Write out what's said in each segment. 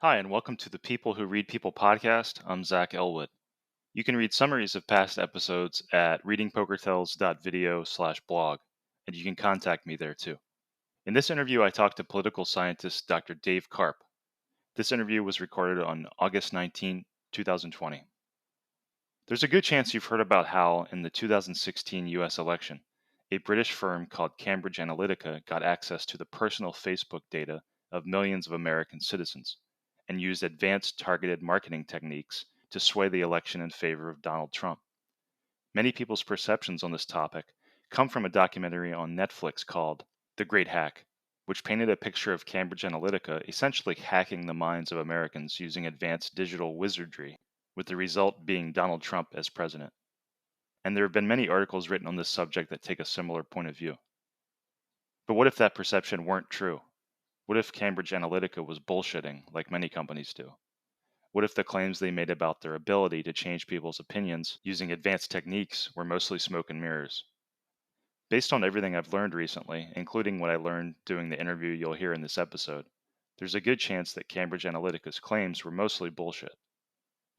Hi, and welcome to the People Who Read People podcast. I'm Zach Elwood. You can read summaries of past episodes at readingpokertells.video/blog, and you can contact me there too. In this interview, I talked to political scientist Dr. Dave Karpf. This interview was recorded on August 19, 2020. There's a good chance you've heard about how, in the 2016 US election, a British firm called Cambridge Analytica got access to the personal Facebook data of millions of American citizens and used advanced targeted marketing techniques to sway the election in favor of Donald Trump. Many people's perceptions on this topic come from a documentary on Netflix called The Great Hack, which painted a picture of Cambridge Analytica essentially hacking the minds of Americans using advanced digital wizardry, with the result being Donald Trump as president. And there have been many articles written on this subject that take a similar point of view. But what if that perception weren't true? What if Cambridge Analytica was bullshitting, like many companies do? What if the claims they made about their ability to change people's opinions using advanced techniques were mostly smoke and mirrors? Based on everything I've learned recently, including what I learned doing the interview you'll hear in this episode, there's a good chance that Cambridge Analytica's claims were mostly bullshit.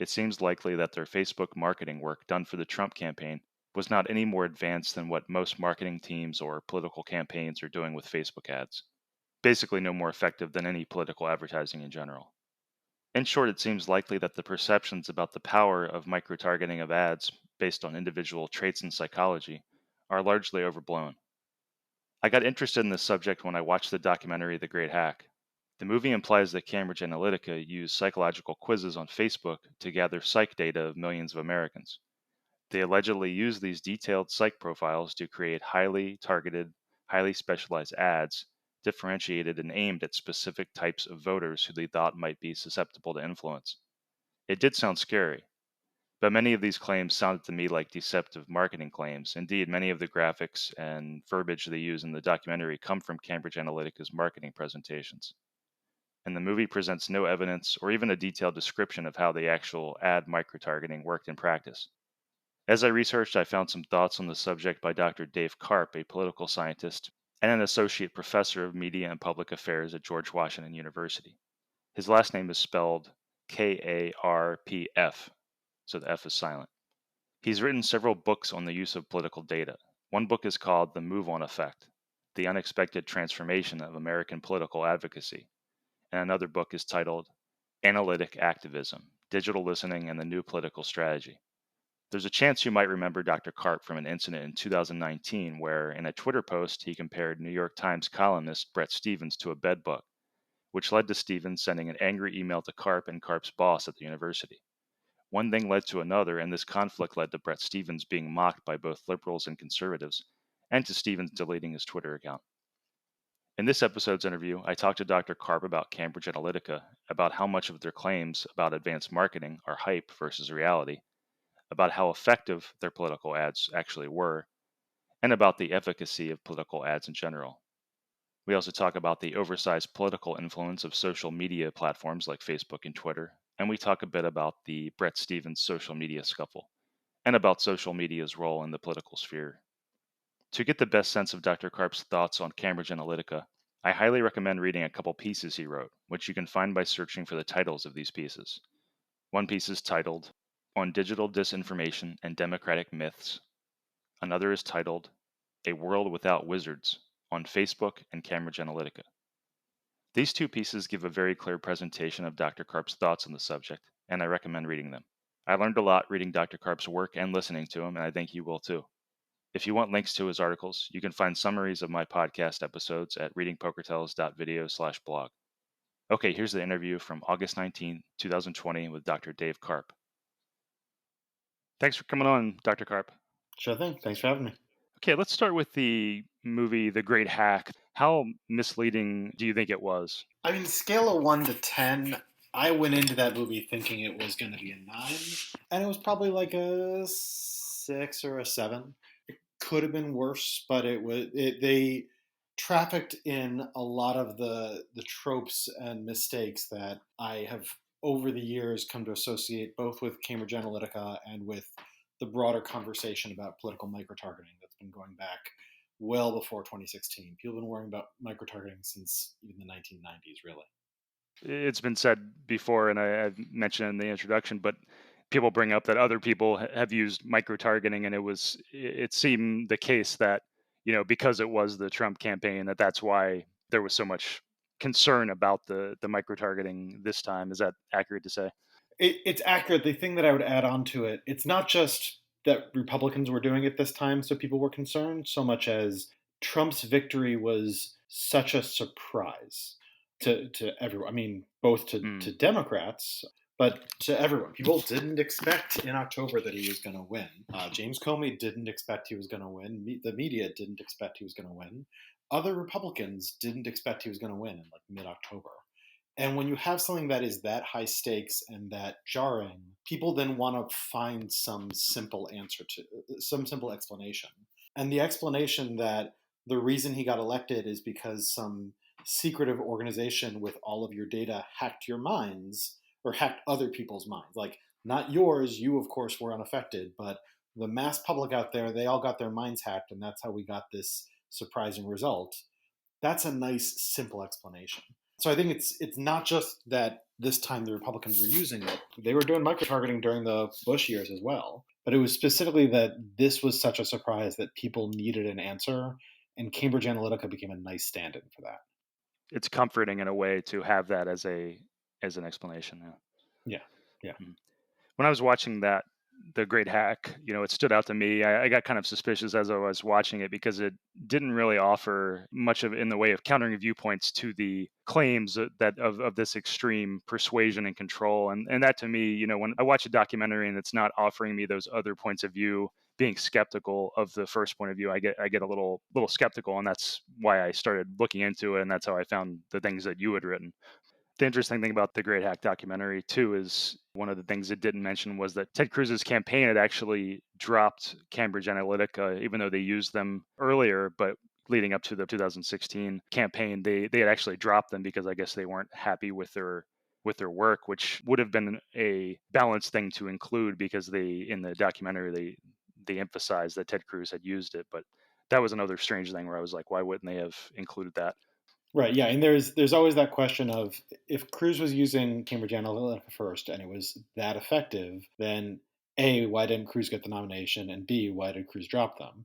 It seems likely that their Facebook marketing work done for the Trump campaign was not any more advanced than what most marketing teams or political campaigns are doing with Facebook ads. Basically, no more effective than any political advertising in general. In short, it seems likely that the perceptions about the power of microtargeting of ads based on individual traits in psychology are largely overblown. I got interested in this subject when I watched the documentary The Great Hack. The movie implies that Cambridge Analytica used psychological quizzes on Facebook to gather psych data of millions of Americans. They allegedly used these detailed psych profiles to create highly targeted, highly specialized ads differentiated and aimed at specific types of voters who they thought might be susceptible to influence. It did sound scary, but many of these claims sounded to me like deceptive marketing claims. Indeed, many of the graphics and verbiage they use in the documentary come from Cambridge Analytica's marketing presentations. And the movie presents no evidence or even a detailed description of how the actual ad microtargeting worked in practice. As I researched, I found some thoughts on the subject by Dr. Dave Karpf, a political scientist and an associate professor of media and public affairs at George Washington University. His last name is spelled Karpf, so the F is silent. He's written several books on the use of political data. One book is called The Move On Effect: The Unexpected Transformation of American Political Advocacy, and another book is titled Analytic Activism: Digital Listening and the New Political Strategy. There's a chance you might remember Dr. Karpf from an incident in 2019 where, in a Twitter post, he compared New York Times columnist Bret Stephens to a bedbug, which led to Stephens sending an angry email to Karpf and Karpf's boss at the university. One thing led to another, and this conflict led to Bret Stephens being mocked by both liberals and conservatives, and to Stephens deleting his Twitter account. In this episode's interview, I talked to Dr. Karpf about Cambridge Analytica, about how much of their claims about advanced marketing are hype versus reality, about how effective their political ads actually were, and about the efficacy of political ads in general. We also talk about the oversized political influence of social media platforms like Facebook and Twitter, and we talk a bit about the Bret Stephens social media scuffle, and about social media's role in the political sphere. To get the best sense of Dr. Karpf's thoughts on Cambridge Analytica, I highly recommend reading a couple pieces he wrote, which you can find by searching for the titles of these pieces. One piece is titled On Digital Disinformation and Democratic Myths. Another is titled A World Without Wizards on Facebook and Cambridge Analytica. These two pieces give a very clear presentation of Dr. Karpf's thoughts on the subject, and I recommend reading them. I learned a lot reading Dr. Karpf's work and listening to him, and I think you will too. If you want links to his articles, you can find summaries of my podcast episodes at readingpokertells.video/blog. Okay, here's the interview from August 19, 2020 with Dr. Dave Karpf. Thanks for coming on, Dr. Karpf. Sure thing. Thanks for having me. Okay, let's start with the movie The Great Hack. How misleading do you think it was? I mean, scale of 1 to 10, I went into that movie thinking it was going to be a 9, and it was probably like a 6 or a 7. It could have been worse, but they trafficked in a lot of the tropes and mistakes that I have over the years come to associate both with Cambridge Analytica and with the broader conversation about political microtargeting that's been going back well before 2016. People have been worrying about microtargeting since even the 1990s, really. It's been said before, and I've mentioned it in the introduction, but people bring up that other people have used micro-targeting, and it seemed the case that, because it was the Trump campaign, that's why there was so much concern about the micro-targeting this time. Is that accurate to say? It's accurate. The thing that I would add on to it, it's not just that Republicans were doing it this time, so people were concerned, so much as Trump's victory was such a surprise to everyone. I mean, both to Mm. Democrats, but to everyone. People didn't expect in October that he was going to win. James Comey didn't expect he was going to win. The media didn't expect he was going to win. Other Republicans didn't expect he was going to win in like mid October. And when you have something that is that high stakes and that jarring, people then want to find some simple answer to some simple explanation. And the explanation that the reason he got elected is because some secretive organization with all of your data hacked your minds or hacked other people's minds. Like, not yours, you, of course, were unaffected, but the mass public out there, they all got their minds hacked, and that's how we got this surprising result. That's a nice, simple explanation. So I think it's not just that this time the Republicans were using it; they were doing micro-targeting during the Bush years as well. But it was specifically that this was such a surprise that people needed an answer, and Cambridge Analytica became a nice stand-in for that. It's comforting in a way to have that as an explanation. Yeah. Yeah, yeah. Mhm. When I was watching The Great Hack, it stood out to me. I got kind of suspicious as I was watching it because it didn't really offer much of in the way of countering viewpoints to the claims that of this extreme persuasion and control. And that to me, when I watch a documentary and it's not offering me those other points of view, being skeptical of the first point of view, I get a little skeptical, and that's why I started looking into it, and that's how I found the things that you had written. The interesting thing about the Great Hack documentary too is one of the things it didn't mention was that Ted Cruz's campaign had actually dropped Cambridge Analytica, even though they used them earlier, but leading up to the 2016 campaign, they had actually dropped them because I guess they weren't happy with their work, which would have been a balanced thing to include because they in the documentary they emphasized that Ted Cruz had used it, but that was another strange thing where I was like, why wouldn't they have included that? Right. Yeah, and there's always that question of if Cruz was using Cambridge Analytica first and it was that effective, then A, why didn't Cruz get the nomination? And B, why did Cruz drop them?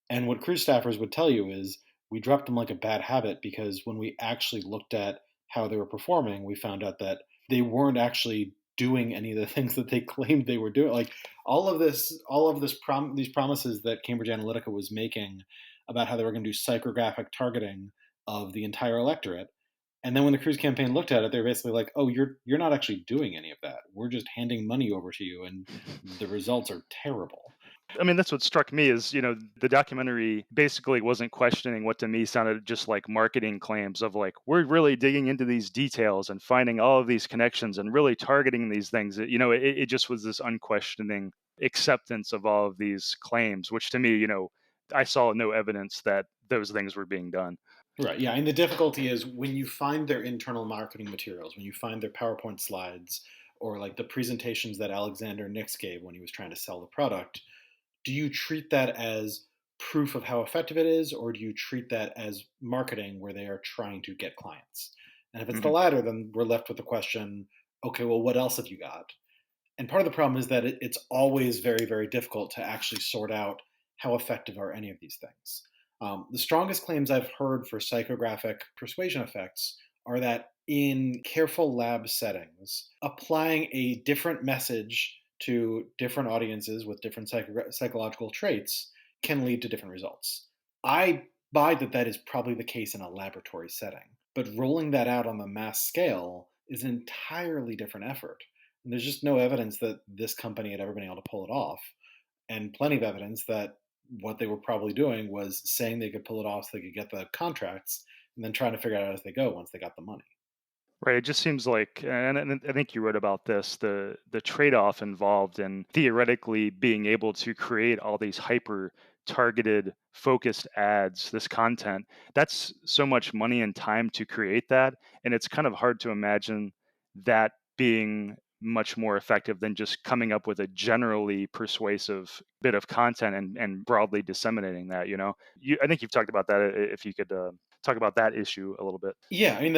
And what Cruz staffers would tell you is we dropped them like a bad habit because when we actually looked at how they were performing, we found out that they weren't actually doing any of the things that they claimed they were doing. Like these promises that Cambridge Analytica was making about how they were going to do psychographic targeting of the entire electorate. And then when the Cruz campaign looked at it, they were basically like, "Oh, you're not actually doing any of that. We're just handing money over to you, and the results are terrible." I mean, that's what struck me is, the documentary basically wasn't questioning what to me sounded just like marketing claims of like, we're really digging into these details and finding all of these connections and really targeting these things. It just was this unquestioning acceptance of all of these claims, which to me, I saw no evidence that those things were being done. Right. Yeah. And the difficulty is when you find their internal marketing materials, when you find their PowerPoint slides, or like the presentations that Alexander Nix gave when he was trying to sell the product, do you treat that as proof of how effective it is, or do you treat that as marketing where they are trying to get clients? And if it's the Mhm. latter, then we're left with the question, okay, well, what else have you got? And part of the problem is that it's always very, very difficult to actually sort out how effective are any of these things. The strongest claims I've heard for psychographic persuasion effects are that in careful lab settings, applying a different message to different audiences with different psychological traits can lead to different results. I buy that that is probably the case in a laboratory setting, but rolling that out on the mass scale is an entirely different effort. And there's just no evidence that this company had ever been able to pull it off, and plenty of evidence that what they were probably doing was saying they could pull it off so they could get the contracts and then trying to figure it out as they go once they got the money. Right. It just seems like, and I think you wrote about this, the trade-off involved in theoretically being able to create all these hyper targeted, focused ads, this content. That's so much money and time to create that, and it's kind of hard to imagine that being much more effective than just coming up with a generally persuasive bit of content and broadly disseminating that. I think you've talked about that. If you could talk about that issue a little bit. Yeah, I mean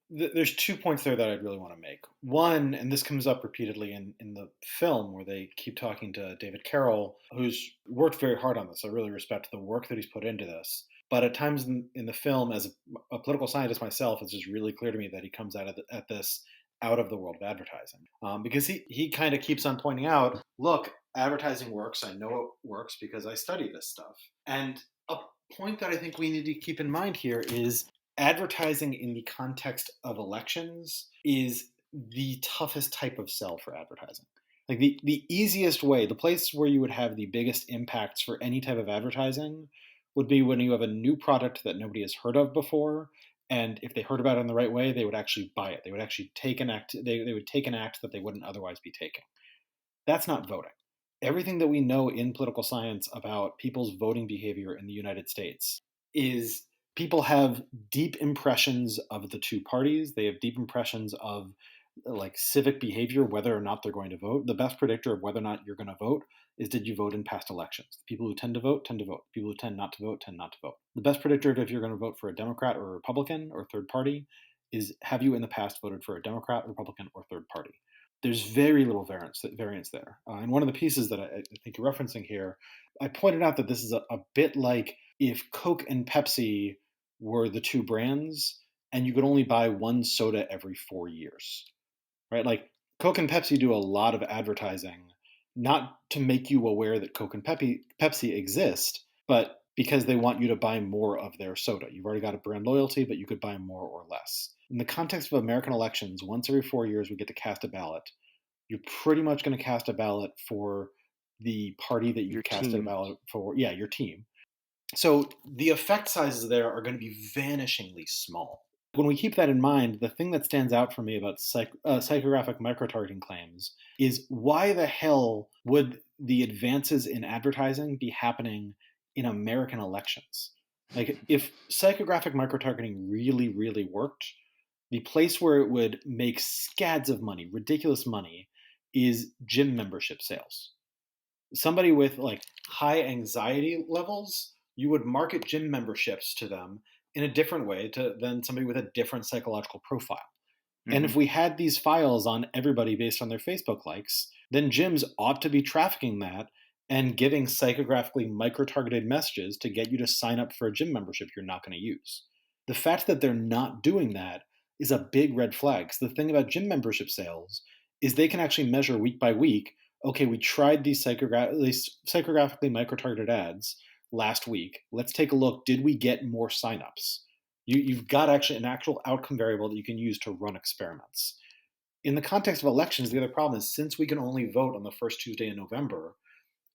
There's 2 points there that I'd really want to make. One, and this comes up repeatedly in the film where they keep talking to David Carroll, who's worked very hard on this. I really respect the work that he's put into this. But at times in the film, as a political scientist myself, it's just really clear to me that he comes at this out of the world of advertising. Because he kind of keeps on pointing out, look, advertising works. I know it works because I study this stuff. And a point that I think we need to keep in mind here is advertising in the context of elections is the toughest type of sell for advertising. Like the easiest way, the place where you would have the biggest impacts for any type of advertising would be when you have a new product that nobody has heard of before. And if they heard about it in the right way, they would actually buy it. They would actually take an act. They would take an act that they wouldn't otherwise be taking. That's not voting. Everything that we know in political science about people's voting behavior in the United States is people have deep impressions of the two parties. They have deep impressions of like civic behavior, whether or not they're going to vote. The best predictor of whether or not you're going to vote is did you vote in past elections? The people who tend to vote tend to vote. People who tend not to vote tend not to vote. The best predictor of if you're going to vote for a Democrat or a Republican or a third party is have you in the past voted for a Democrat, Republican, or third party? There's very little variance there. And one of the pieces that I think you're referencing here, I pointed out that this is a bit like if Coke and Pepsi were the two brands and you could only buy one soda every 4 years, right? Like Coke and Pepsi do a lot of advertising, not to make you aware that Coke and Pepsi exist, but because they want you to buy more of their soda. You've already got a brand loyalty, but you could buy more or less. In the context of American elections, once every 4 years we get to cast a ballot. You're pretty much going to cast a ballot for the party that Your you've casted a team. ballot for. Yeah, your team. So the effect sizes there are going to be vanishingly small. When we keep that in mind, the thing that stands out for me about psychographic microtargeting claims is why the hell would the advances in advertising be happening in American elections? Like, if psychographic microtargeting really, really worked, the place where it would make scads of money, ridiculous money, is gym membership sales. Somebody with like high anxiety levels, you would market gym memberships to them in a different way than somebody with a different psychological profile. And Hmm. if we had these files on everybody based on their Facebook likes, then gyms ought to be trafficking that and giving psychographically micro-targeted messages to get you to sign up for a gym membership you're not going to use. The fact that they're not doing that is a big red flag. 'Cause the thing about gym membership sales is they can actually measure week by week, okay, we tried these psychographically micro-targeted ads last week. Let's take a look. Did we get more signups? You've got actually an actual outcome variable that you can use to run experiments. In the context of elections, the other problem is since we can only vote on the first Tuesday in November,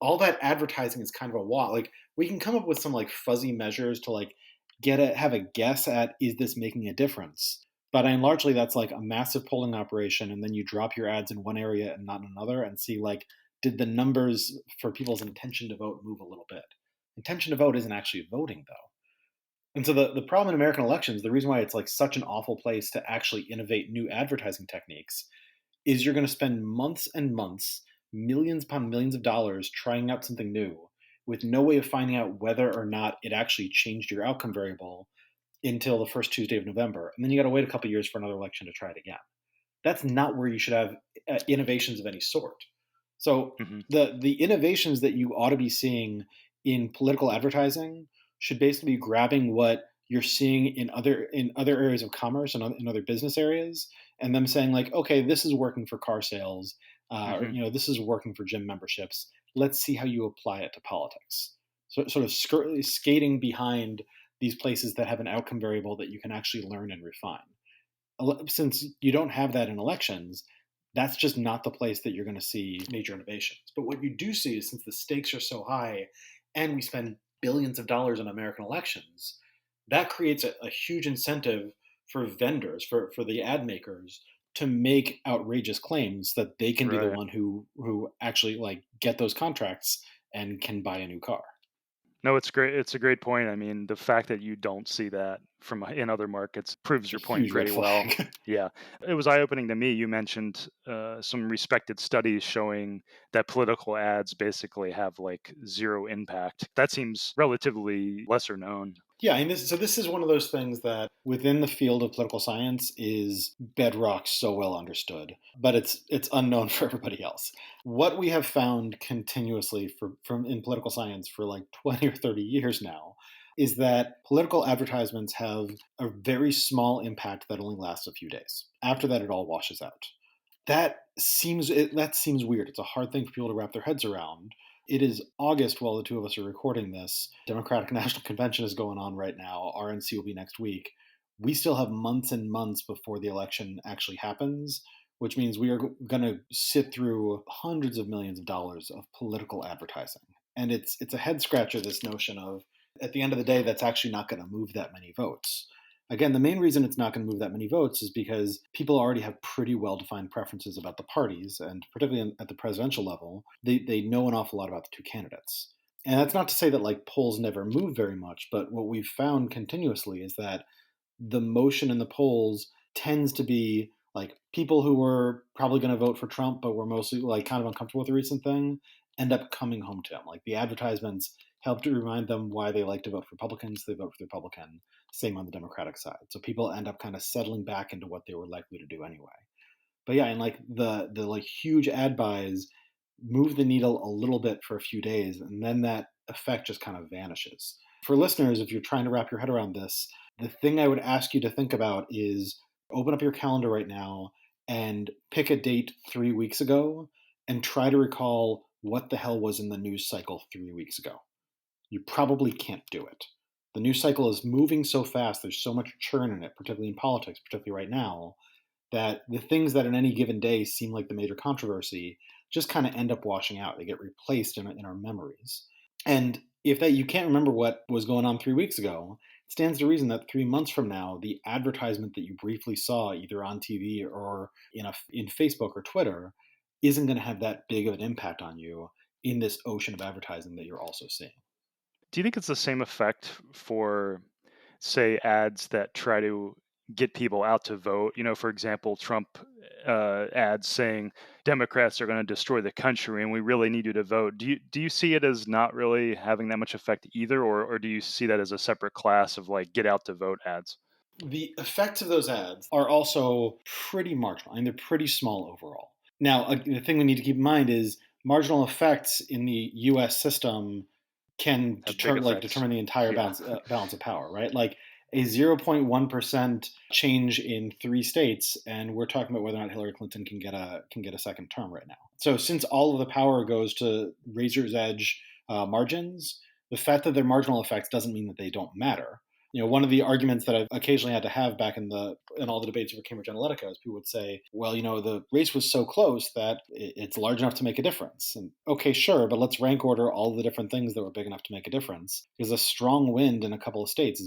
all that advertising is kind of a wall. Like we can come up with some like fuzzy measures to like have a guess at is this making a difference. But I mean, largely that's like a massive polling operation, and then you drop your ads in one area and not in another, and see like did the numbers for people's intention to vote move a little bit. Intention to vote isn't actually voting though. And so the problem in American elections, the reason why it's like such an awful place to actually innovate new advertising techniques is you're going to spend months and months, millions upon millions of dollars trying out something new with no way of finding out whether or not it actually changed your outcome variable until the first Tuesday of November. And then you got to wait a couple years for another election to try it again. That's not where you should have innovations of any sort. So Hmm. the innovations that you ought to be seeing in political advertising should basically be grabbing what you're seeing in other areas of commerce and in other business areas, and them saying like, okay, this is working for car sales, or Hmm. this is working for gym memberships. Let's see how you apply it to politics. So sort of skating behind these places that have an outcome variable that you can actually learn and refine. Since you don't have that in elections, that's just not the place that you're going to see major innovations. But what you do see is since the stakes are so high and we spend billions of dollars on American elections, that creates a huge incentive for vendors, for the ad makers to make outrageous claims that they can be the Right. one who actually like get those contracts and can buy a new car. No, it's great. It's a great point. I mean, the fact that you don't see that from in other markets proves It's a your point huge red pretty well. flag. Yeah, it was eye-opening to me. You mentioned some respected studies showing that political ads basically have like zero impact. That seems relatively lesser known. Yeah, and this is one of those things that within the field of political science is bedrock so well understood, but it's unknown for everybody else. What we have found continuously from in political science for like 20 or 30 years now is that political advertisements have a very small impact that only lasts a few days. After that, it all washes out. That seems weird. It's a hard thing for people to wrap their heads around. It is August while the two of us are recording this. Democratic National Convention is going on right now. RNC will be next week. We still have months and months before the election actually happens, which means we are going to sit through hundreds of millions of dollars of political advertising. And it's a head scratcher, this notion of at the end of the day, that's actually not going to move that many votes. Again, the main reason it's not going to move that many votes is because people already have pretty well defined preferences about the parties, and particularly at the presidential level, they know an awful lot about the two candidates. And that's not to say that like polls never move very much, but what we've found continuously is that the motion in the polls tends to be like people who were probably going to vote for Trump, but were mostly like kind of uncomfortable with the recent thing, end up coming home to him. Like the advertisements help to remind them why they like to vote for Republicans. They vote for the Republican. Same on the Democratic side. So people end up kind of settling back into what they were likely to do anyway. But yeah, and like the like huge ad buys move the needle a little bit for a few days, and then that effect just kind of vanishes. For listeners, if you're trying to wrap your head around this, the thing I would ask you to think about is open up your calendar right now and pick a date 3 weeks ago and try to recall what the hell was in the news cycle 3 weeks ago. You probably can't do it. The news cycle is moving so fast, there's so much churn in it, particularly in politics, particularly right now, that the things that in any given day seem like the major controversy just kind of end up washing out. They get replaced in our memories. And if that you can't remember what was going on 3 weeks ago, it stands to reason that 3 months from now, the advertisement that you briefly saw either on TV or in Facebook or Twitter isn't going to have that big of an impact on you in this ocean of advertising that you're also seeing. Do you think it's the same effect for, say, ads that try to get people out to vote? For example, Trump ads saying Democrats are going to destroy the country and we really need you to vote. Do you see it as not really having that much effect either, or do you see that as a separate class of like get out to vote ads? The effects of those ads are also pretty marginal, and they're pretty small overall. Now, the thing we need to keep in mind is marginal effects in the U.S. system can Have big effects. determine the entire Yeah. balance of power, right? Like a 0.1% change in 3 states, and we're talking about whether or not Hillary Clinton can get a second term right now. So, since all of the power goes to razor's edge margins, the fact that they're marginal effects doesn't mean that they don't matter. One of the arguments that I've occasionally had to have back in all the debates over Cambridge Analytica is people would say, well, the race was so close that it's large enough to make a difference. And okay, sure, but let's rank order all the different things that were big enough to make a difference. Because a strong wind in a couple of states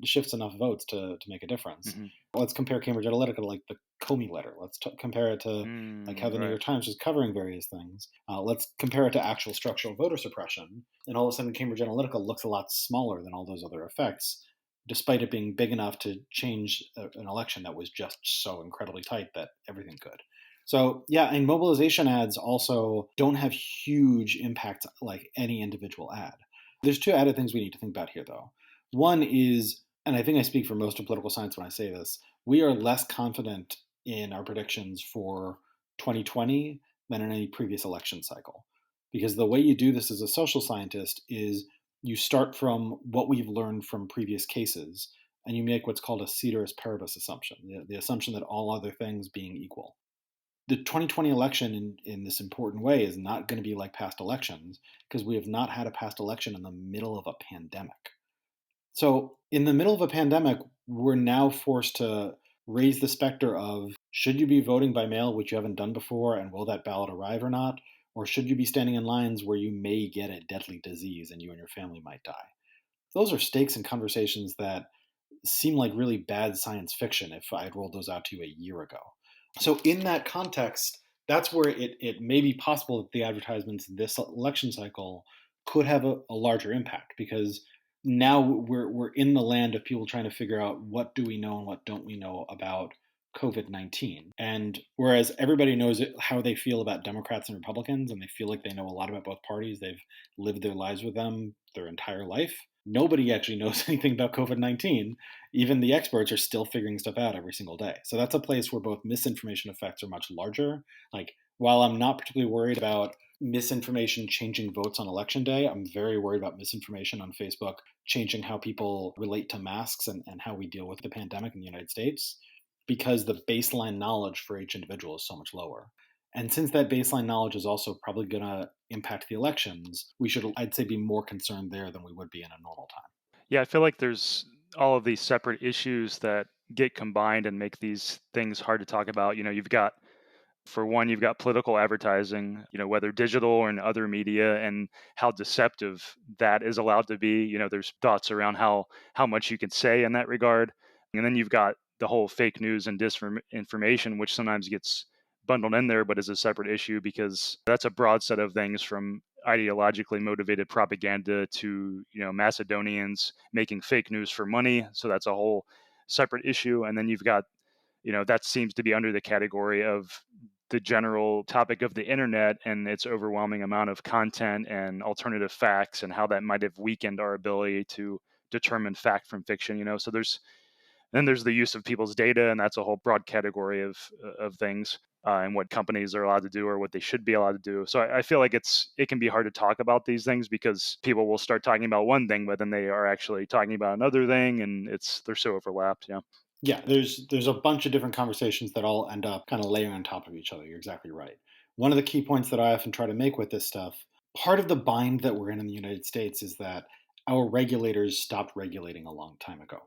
shifts enough votes to make a difference. Hmm. Let's compare Cambridge Analytica to like the Comey letter. Let's compare it to like how the New Right. York Times is covering various things. Let's compare it to actual structural voter suppression. And all of a sudden, Cambridge Analytica looks a lot smaller than all those other effects, despite it being big enough to change an election that was just so incredibly tight that everything could. So yeah, and mobilization ads also don't have huge impacts like any individual ad. There's two added things we need to think about here, though. One is, and I think I speak for most of political science when I say this, we are less confident in our predictions for 2020 than in any previous election cycle. Because the way you do this as a social scientist is you start from what we've learned from previous cases and you make what's called a ceteris paribus assumption, the assumption that all other things being equal. The 2020 election in this important way is not going to be like past elections because we have not had a past election in the middle of a pandemic. So, in the middle of a pandemic, we're now forced to raise the specter of should you be voting by mail, which you haven't done before, and will that ballot arrive or not? Or should you be standing in lines where you may get a deadly disease and you and your family might die? Those are stakes and conversations that seem like really bad science fiction if I had rolled those out to you a year ago. So, in that context, that's where it may be possible that the advertisements this election cycle could have a larger impact because now we're in the land of people trying to figure out what do we know and what don't we know about COVID-19. And whereas everybody knows how they feel about Democrats and Republicans, and they feel like they know a lot about both parties, they've lived their lives with them their entire life. nobody actually knows anything about COVID-19. Even the experts are still figuring stuff out every single day. So that's a place where both misinformation effects are much larger. Like, while I'm not particularly worried about misinformation changing votes on election day, I'm very worried about misinformation on Facebook changing how people relate to masks and how we deal with the pandemic in the United States, because the baseline knowledge for each individual is so much lower. And since that baseline knowledge is also probably going to impact the elections, we should, I'd say, be more concerned there than we would be in a normal time. Yeah, I feel like there's all of these separate issues that get combined and make these things hard to talk about. You've got, for one, you've got political advertising, whether digital or in other media, and how deceptive that is allowed to be. There's thoughts around how much you can say in that regard. And then you've got the whole fake news and disinformation, which sometimes gets bundled in there, but is a separate issue because that's a broad set of things, from ideologically motivated propaganda to Macedonians making fake news for money. So that's a whole separate issue. And then you've got, that seems to be under the category of the general topic of the internet and its overwhelming amount of content and alternative facts, and how that might have weakened our ability to determine fact from fiction. So there's the use of people's data, and that's a whole broad category of things, and what companies are allowed to do or what they should be allowed to do. So I feel like it can be hard to talk about these things because people will start talking about one thing, but then they are actually talking about another thing, and they're so overlapped. Yeah. Yeah, there's a bunch of different conversations that all end up kind of layering on top of each other. You're exactly right. One of the key points that I often try to make with this stuff, part of the bind that we're in the United States is that our regulators stopped regulating a long time ago.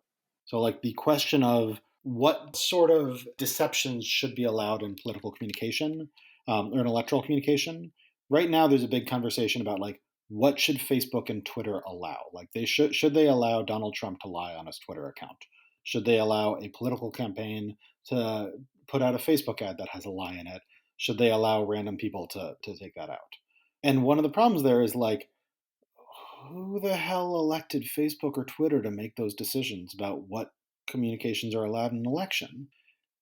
So, like, the question of what sort of deceptions should be allowed in political communication, or in electoral communication. Right now, there's a big conversation about, like, what should Facebook and Twitter allow? Like, they should they allow Donald Trump to lie on his Twitter account? Should they allow a political campaign to put out a Facebook ad that has a lie in it? Should they allow random people to take that out? And one of the problems there is, like, who the hell elected Facebook or Twitter to make those decisions about what communications are allowed in an election?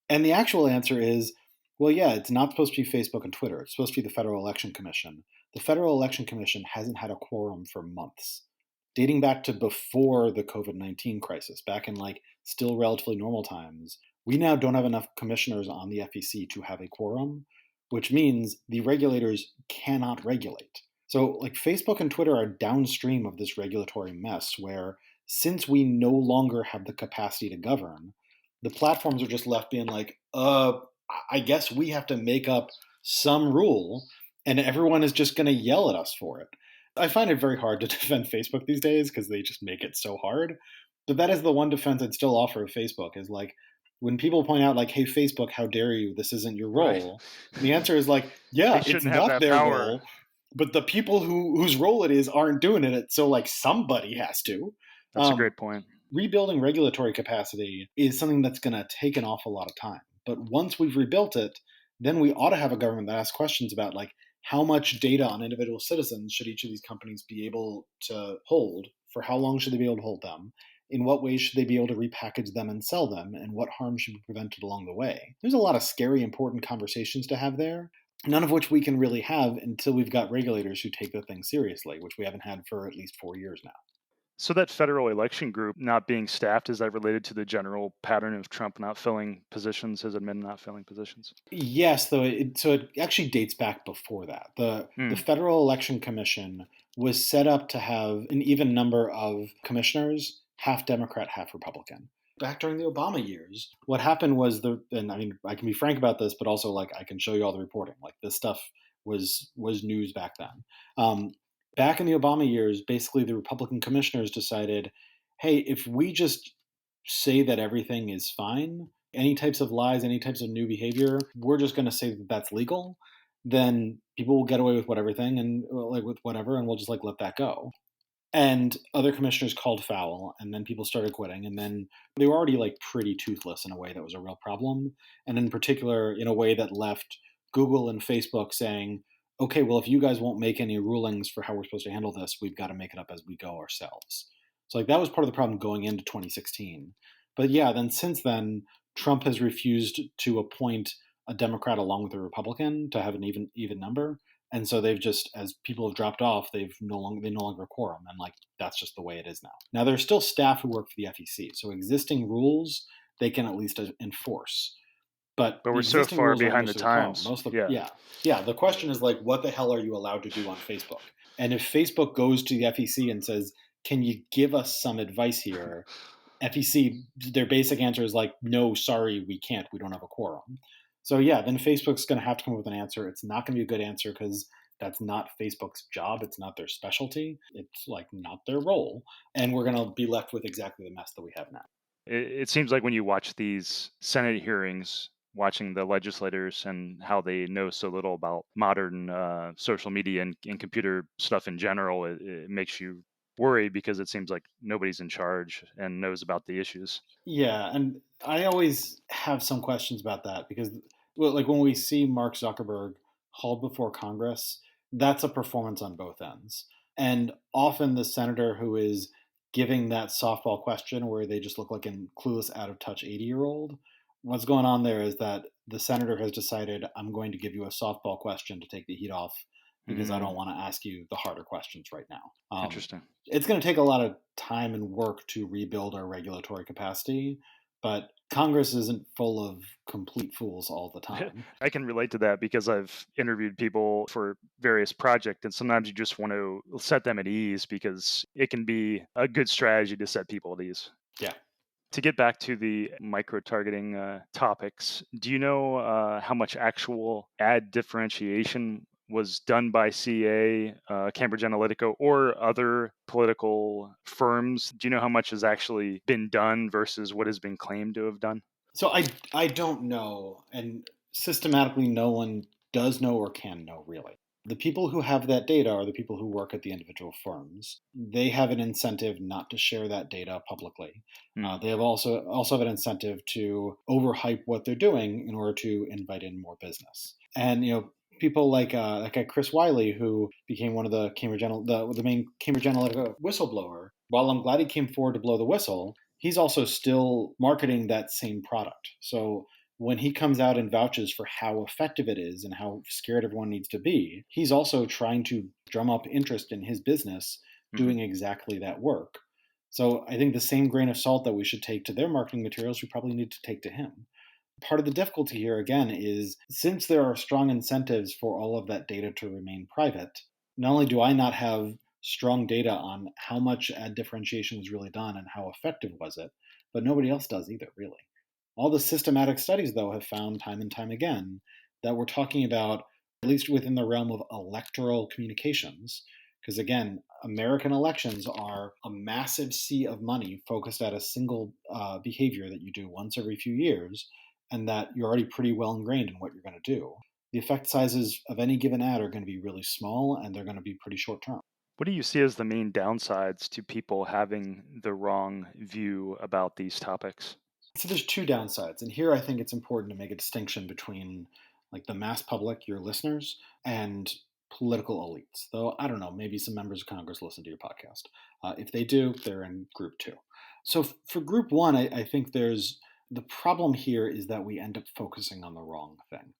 And the actual answer is, well, yeah, it's not supposed to be Facebook and Twitter. It's supposed to be the Federal Election Commission. The Federal Election Commission hasn't had a quorum for months, dating back to before the COVID-19 crisis, back in, like, still relatively normal times. We now don't have enough commissioners on the FEC to have a quorum, which means the regulators cannot regulate. So, like, Facebook and Twitter are downstream of this regulatory mess where, since we no longer have the capacity to govern, the platforms are just left being like, I guess we have to make up some rule, and everyone is just going to yell at us for it. I find it very hard to defend Facebook these days because they just make it so hard. But that is the one defense I'd still offer of Facebook, is, like, when people point out, like, hey, Facebook, how dare you? This isn't your Right. role. The answer is, like, They yeah, it's shouldn't have not that their power. role, but the people whose role it is aren't doing it. So, like, somebody has to. That's a great point. Rebuilding regulatory capacity is something that's going to take an awful lot of time. But once we've rebuilt it, then we ought to have a government that asks questions about, like, how much data on individual citizens should each of these companies be able to hold? For how long should they be able to hold them? In what ways should they be able to repackage them and sell them? And what harm should be prevented along the way? There's a lot of scary, important conversations to have there, none of which we can really have until we've got regulators who take the thing seriously, which we haven't had for at least 4 years now. So that federal election group not being staffed, is that related to the general pattern of Trump not filling positions, his admin not filling positions? Yes, though it actually dates back before that. The Hmm. Federal Election Commission was set up to have an even number of commissioners, half Democrat, half Republican. Back during the Obama years, what happened was and I mean, I can be frank about this, but also, like, I can show you all the reporting. Like, this stuff was news back then. Back in the Obama years, basically the Republican commissioners decided, hey, if we just say that everything is fine, any types of lies, any types of new behavior, we're just going to say that that's legal, then people will get away with whatever and, like, with whatever, and we'll just, like, let that go. And other commissioners called foul, and then people started quitting, and then they were already, like, pretty toothless in a way that was a real problem, and in particular in a way that left Google and Facebook saying, okay, well, if you guys won't make any rulings for how we're supposed to handle this, we've got to make it up as we go ourselves. So, like, that was part of the problem going into 2016. But yeah, then since then, Trump has refused to appoint a Democrat along with a Republican to have an even number. And so they've just, as people have dropped off, they no longer quorum, and like that's just the way it is now. Now there's still staff who work for the FEC, so existing rules they can at least enforce. But But the we're so existing far rules aren't behind the necessarily the problem. times. Most of the Yeah. yeah, the question is like, what the hell are you allowed to do on Facebook? And if Facebook goes to the FEC and says, "Can you give us some advice here?" FEC, their basic answer is like, "No, sorry, we can't. We don't have a quorum." So yeah, then Facebook's going to have to come up with an answer. It's not going to be a good answer because that's not Facebook's job. It's not their specialty. It's like not their role, and we're going to be left with exactly the mess that we have now. It seems like when you watch these Senate hearings, watching the legislators and how they know so little about modern social media and computer stuff in general, it makes you worried because it seems like nobody's in charge and knows about the issues. Yeah, and I always have some questions about that because, well, like when we see Mark Zuckerberg hauled before Congress, that's a performance on both ends. And often the senator who is giving that softball question where they just look like a clueless, out of touch 80-year-old, what's going on there is that the senator has decided, I'm going to give you a softball question to take the heat off because I Mm, don't want to ask you the harder questions right now. interesting. It's going to take a lot of time and work to rebuild our regulatory capacity, but Congress isn't full of complete fools all the time. I can relate to that because I've interviewed people for various projects, and sometimes you just want to set them at ease because it can be a good strategy to set people at ease. Yeah. To get back to the micro targeting topics, do you know how much actual ad differentiation was done by CA, Cambridge Analytica, or other political firms? Do you know how much has actually been done versus what has been claimed to have done? So I don't know, and systematically no one does know or can know really. The people who have that data are the people who work at the individual firms. They have an incentive not to share that data publicly. Hmm. They have also have an incentive to overhype what they're doing in order to invite in more business. And people like that guy Chris Wiley, who became one of the the main Cambridge Analytica whistleblower. While I'm glad he came forward to blow the whistle, he's also still marketing that same product. So when he comes out and vouches for how effective it is and how scared everyone needs to be, he's also trying to drum up interest in his business Hmm. doing exactly that work. So I think the same grain of salt that we should take to their marketing materials, we probably need to take to him. Part of the difficulty here, again, is since there are strong incentives for all of that data to remain private, not only do I not have strong data on how much ad differentiation was really done and how effective was it, but nobody else does either, really. All the systematic studies, though, have found time and time again that we're talking about, at least within the realm of electoral communications, because again, American elections are a massive sea of money focused at a single behavior that you do once every few years, and that you're already pretty well ingrained in what you're going to do. The effect sizes of any given ad are going to be really small and they're going to be pretty short term. What do you see as the main downsides to people having the wrong view about these topics? So there's two downsides. And here I think it's important to make a distinction between like the mass public, your listeners, and political elites. Though I don't know, maybe some members of Congress listen to your podcast. If they do, they're in group two. So for group one, I think there's the problem here is that we end up focusing on the wrong thing.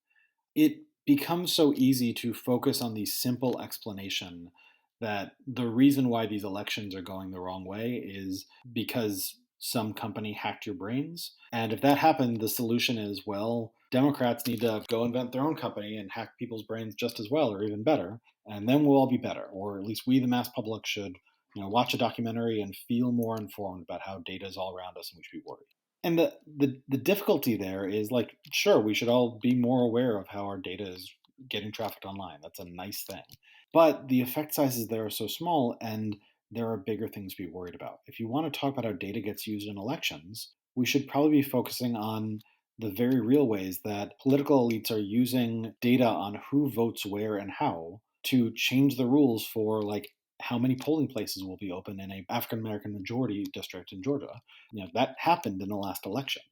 It becomes so easy to focus on the simple explanation that the reason why these elections are going the wrong way is because some company hacked your brains. And if that happened, the solution is, well, Democrats need to go invent their own company and hack people's brains just as well or even better, and then we'll all be better. Or at least we, the mass public, should watch a documentary and feel more informed about how data is all around us and we should be worried. And the difficulty there is like, sure, we should all be more aware of how our data is getting trafficked online. That's a nice thing. But the effect sizes there are so small and there are bigger things to be worried about. If you want to talk about how data gets used in elections, we should probably be focusing on the very real ways that political elites are using data on who votes where and how to change the rules for like how many polling places will be open in a African American majority district in Georgia. That happened in the last election.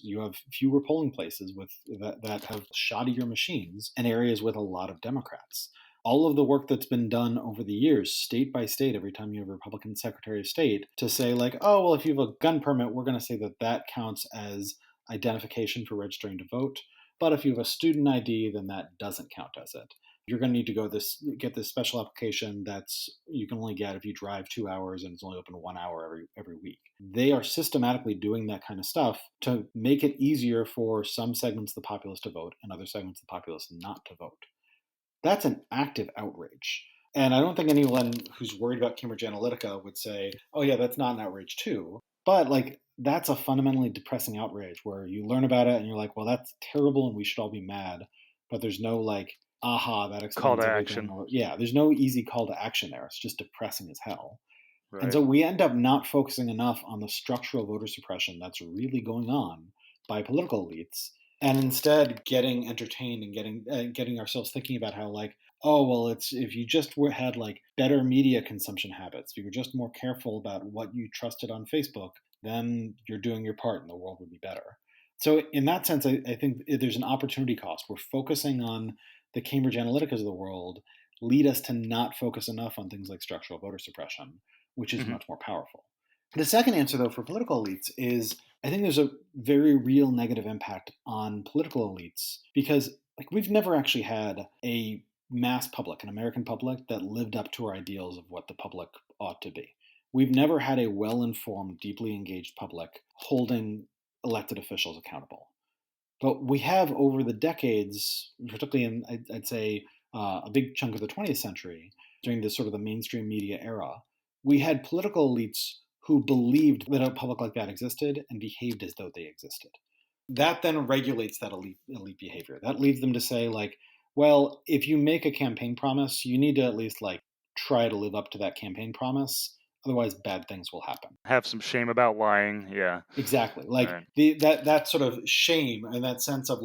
You have fewer polling places with that have shoddier machines and areas with a lot of Democrats. All of the work that's been done over the years, state by state, every time you have a Republican Secretary of State, to say like, oh well, if you have a gun permit, we're going to say that that counts as identification for registering to vote. But if you have a student ID, then that doesn't count as it. you're going to need to get this special application that's you can only get if you drive 2 hours and it's only open 1 hour every week. They are systematically doing that kind of stuff to make it easier for some segments of the populace to vote and other segments of the populace not to vote. That's an active outrage. And I don't think anyone who's worried about Cambridge Analytica would say, oh, yeah, that's not an outrage too. But that's a fundamentally depressing outrage where you learn about it and you're like, well, that's terrible and we should all be mad. But there's no aha, that Call to explains everything. action. Or, yeah, there's no easy call to action there. It's just depressing as hell. And Right. so we end up not focusing enough on the structural voter suppression that's really going on by political elites, and instead getting entertained and getting ourselves thinking about how oh well, it's if you just had better media consumption habits, if you were just more careful about what you trusted on Facebook, then you're doing your part and the world would be better. So in that sense, I think there's an opportunity cost. We're focusing on the Cambridge Analyticas of the world lead us to not focus enough on things like structural voter suppression, which is Hmm. much more powerful. The second answer, though, for political elites is I think there's a very real negative impact on political elites because we've never actually had a mass public, an American public, that lived up to our ideals of what the public ought to be. We've never had a well-informed, deeply engaged public holding elected officials accountable. But we have over the decades, particularly in, I'd say, a big chunk of the 20th century, during this sort of the mainstream media era, we had political elites who believed that a public like that existed and behaved as though they existed. That then regulates that elite behavior. That leads them to say, well, if you make a campaign promise, you need to at least try to live up to that campaign promise. Otherwise, bad things will happen. Have some shame about lying. Yeah. Exactly. Right. That sort of shame and that sense of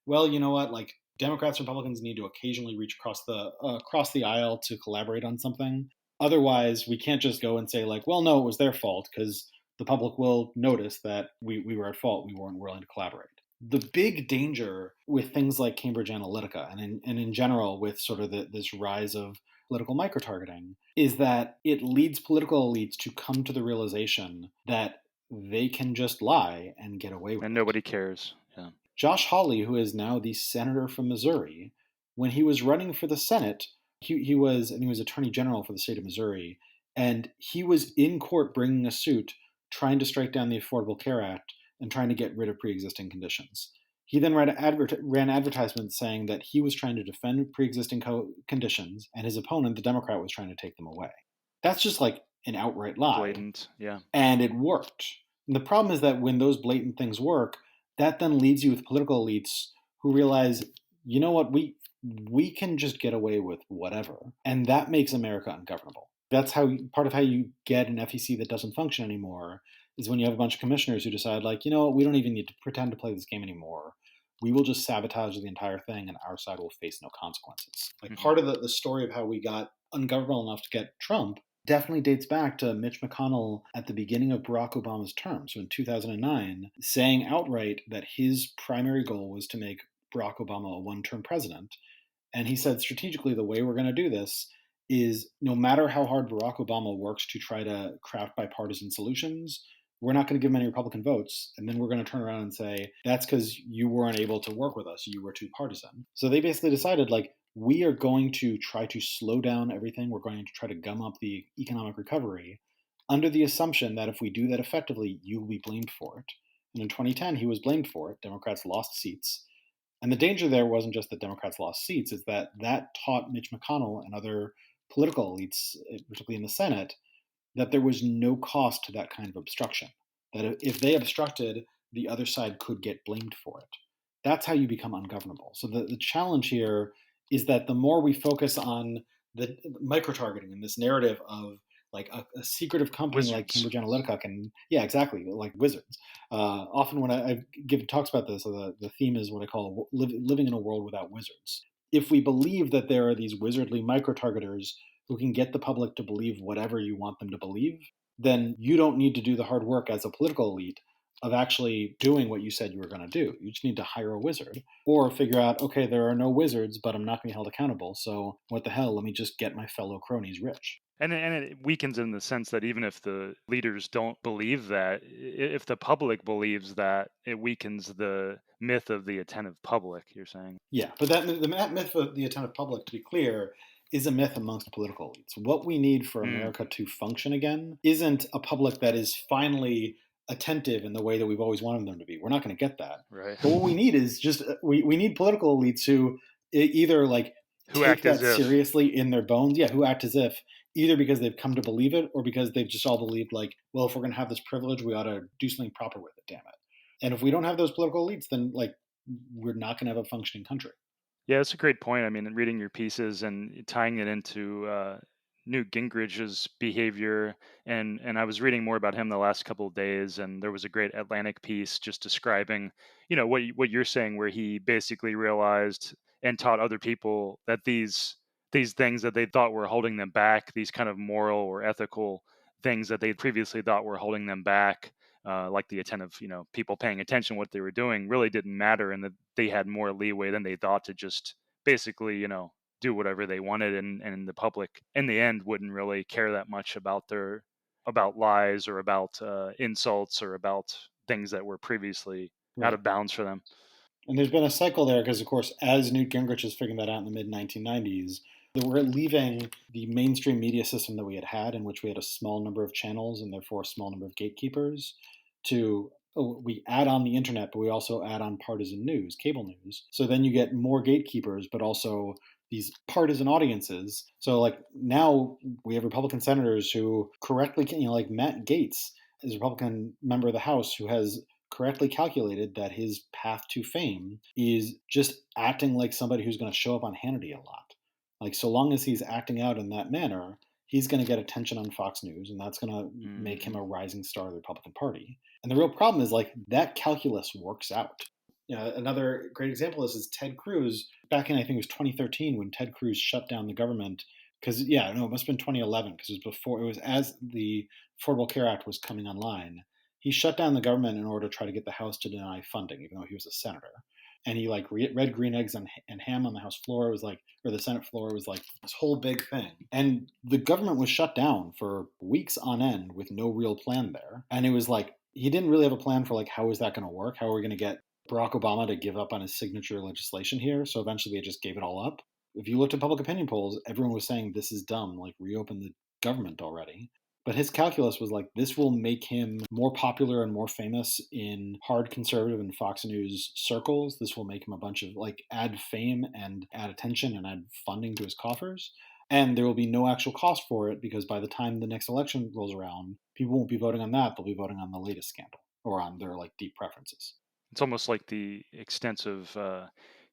well, you know what, Democrats and Republicans need to occasionally reach across the aisle to collaborate on something. Otherwise, we can't just go and say well, no, it was their fault because the public will notice that we were at fault. We weren't willing to collaborate. The big danger with things like Cambridge Analytica and in general with sort of this rise of political microtargeting is that it leads political elites to come to the realization that they can just lie and get away with And it. nobody cares. Yeah. Josh Hawley, who is now the senator from Missouri, when he was running for the Senate, he was, and he was attorney general for the state of Missouri, and he was in court bringing a suit trying to strike down the Affordable Care Act and trying to get rid of pre-existing conditions. He then ran advertisements saying that he was trying to defend pre-existing conditions, and his opponent, the Democrat, was trying to take them away. That's just an outright lie. Blatant. Yeah. And it worked. And the problem is that when those blatant things work, that then leaves you with political elites who realize, you know what, we can just get away with whatever. And that makes America ungovernable. That's part of how you get an FEC that doesn't function anymore is when you have a bunch of commissioners who decide, you know what, we don't even need to pretend to play this game anymore. We will just sabotage the entire thing and our side will face no consequences. Part of the story of how we got ungovernable enough to get Trump definitely dates back to Mitch McConnell at the beginning of Barack Obama's term, so in 2009, saying outright that his primary goal was to make Barack Obama a one-term president. And he said strategically, the way we're going to do this is no matter how hard Barack Obama works to try to craft bipartisan solutions, we're not going to give him any Republican votes. And then we're going to turn around and say, that's because you weren't able to work with us. You were too partisan. So they basically decided, we are going to try to slow down everything. We're going to try to gum up the economic recovery under the assumption that if we do that effectively, you will be blamed for it. And in 2010, he was blamed for it. Democrats lost seats. And the danger there wasn't just that Democrats lost seats, is that taught Mitch McConnell and other political elites, particularly in the Senate, that there was no cost to that kind of obstruction. That if they obstructed, the other side could get blamed for it. That's how you become ungovernable. So the challenge here is that the more we focus on the micro-targeting and this narrative of a secretive company Wizards. like Cambridge Analytica can, yeah, exactly, like wizards. Often when I give talks about this, the theme is what I call living in a world without wizards. If we believe that there are these wizardly micro-targeters who can get the public to believe whatever you want them to believe, then you don't need to do the hard work as a political elite of actually doing what you said you were going to do. You just need to hire a wizard or figure out, okay, there are no wizards, but I'm not going to be held accountable. So what the hell? Let me just get my fellow cronies rich. And it weakens in the sense that even if the leaders don't believe that, if the public believes that, it weakens the myth of the attentive public, you're saying? Yeah, but that myth of the attentive public, to be clear, is a myth amongst political elites. What we need for Mm, America to function again isn't a public that is finally attentive in the way that we've always wanted them to be. We're not going to get that. right. But what we need is just we need political elites who either like Who take act as that if. seriously in their bones, yeah, who act as if either because they've come to believe it or because they've just all believed like, well, if we're going to have this privilege, we ought to do something proper with it. Damn it! And if we don't have those political elites, then like we're not going to have a functioning country. Yeah, that's a great point. I mean, reading your pieces and tying it into Newt Gingrich's behavior, and I was reading more about him the last couple of days, and there was a great Atlantic piece just describing, what you're saying, where he basically realized and taught other people that these things that they thought were holding them back, these kind of moral or ethical things that they previously thought were holding them back, like the attentive, people paying attention to what they were doing, really didn't matter, and that they had more leeway than they thought to just basically, do whatever they wanted, and the public in the end wouldn't really care that much about lies or about insults or about things that were previously out Right. of bounds for them. And there's been a cycle there because, of course, as Newt Gingrich is figuring that out in the mid 1990s, that we're leaving the mainstream media system that we had, in which we had a small number of channels and therefore a small number of gatekeepers, to we add on the internet, but we also add on partisan news, cable news. So then you get more gatekeepers, but also these partisan audiences. So like now we have Republican senators who correctly, like Matt Gaetz is a Republican member of the House who has correctly calculated that his path to fame is just acting like somebody who's going to show up on Hannity a lot. Like, so long as he's acting out in that manner, he's going to get attention on Fox News, and that's going to make him Hmm. a rising star of the Republican Party. And the real problem is like that calculus works out. Another great example is Ted Cruz back in I think it was 2013 when Ted Cruz shut down the government because yeah no it must have been 2011 because it was as the Affordable Care Act was coming online. He shut down the government in order to try to get the House to deny funding, even though he was a senator. And he like read green eggs and ham on the House floor. It was like, or the Senate floor, was like this whole big thing. And the government was shut down for weeks on end with no real plan there. And it was like he didn't really have a plan for like how is that going to work? How are we going to get Barack Obama to give up on his signature legislation here? So eventually they just gave it all up. If you looked at public opinion polls, everyone was saying this is dumb. Like reopen the government already. But his calculus was like, this will make him more popular and more famous in hard conservative and Fox News circles. This will make him a bunch of like add fame and add attention and add funding to his coffers. And there will be no actual cost for it because by the time the next election rolls around, people won't be voting on that. They'll be voting on the latest scandal or on their like deep preferences. It's almost like the extensive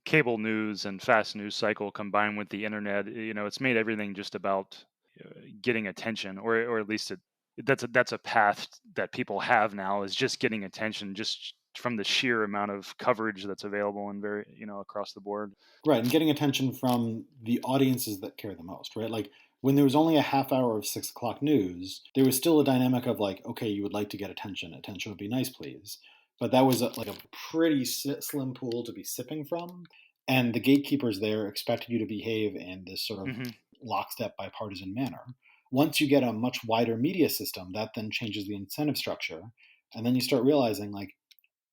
cable news and fast news cycle combined with the internet. It's made everything just about getting attention, or at least that's a path that people have now, is just getting attention, just from the sheer amount of coverage that's available and very, across the board. Right, and getting attention from the audiences that care the most, right? Like when there was only a half hour of 6 o'clock news, there was still a dynamic of like, okay, you would like to get attention. Attention would be nice, please. But that was like a pretty slim pool to be sipping from. And the gatekeepers there expected you to behave in this sort of Hmm. lockstep bipartisan manner. Once you get a much wider media system, that then changes the incentive structure. And then you start realizing, like,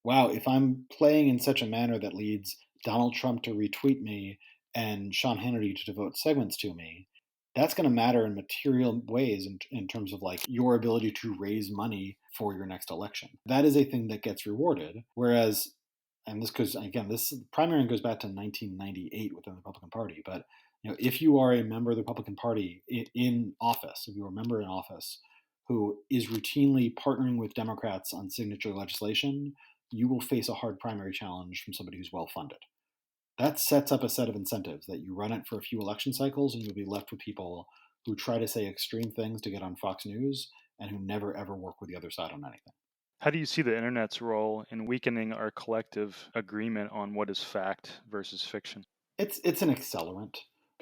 wow, if I'm playing in such a manner that leads Donald Trump to retweet me and Sean Hannity to devote segments to me, that's going to matter in material ways in terms of like your ability to raise money for your next election. That is a thing that gets rewarded. Whereas, and this goes again, this primary goes back to 1998 within the Republican Party. But if you are a member of the Republican Party in office, if you're a member in office who is routinely partnering with Democrats on signature legislation, you will face a hard primary challenge from somebody who's well funded. That sets up a set of incentives that you run it for a few election cycles and you'll be left with people who try to say extreme things to get on Fox News and who never ever work with the other side on anything. How do you see the internet's role in weakening our collective agreement on what is fact versus fiction? It's an accelerant.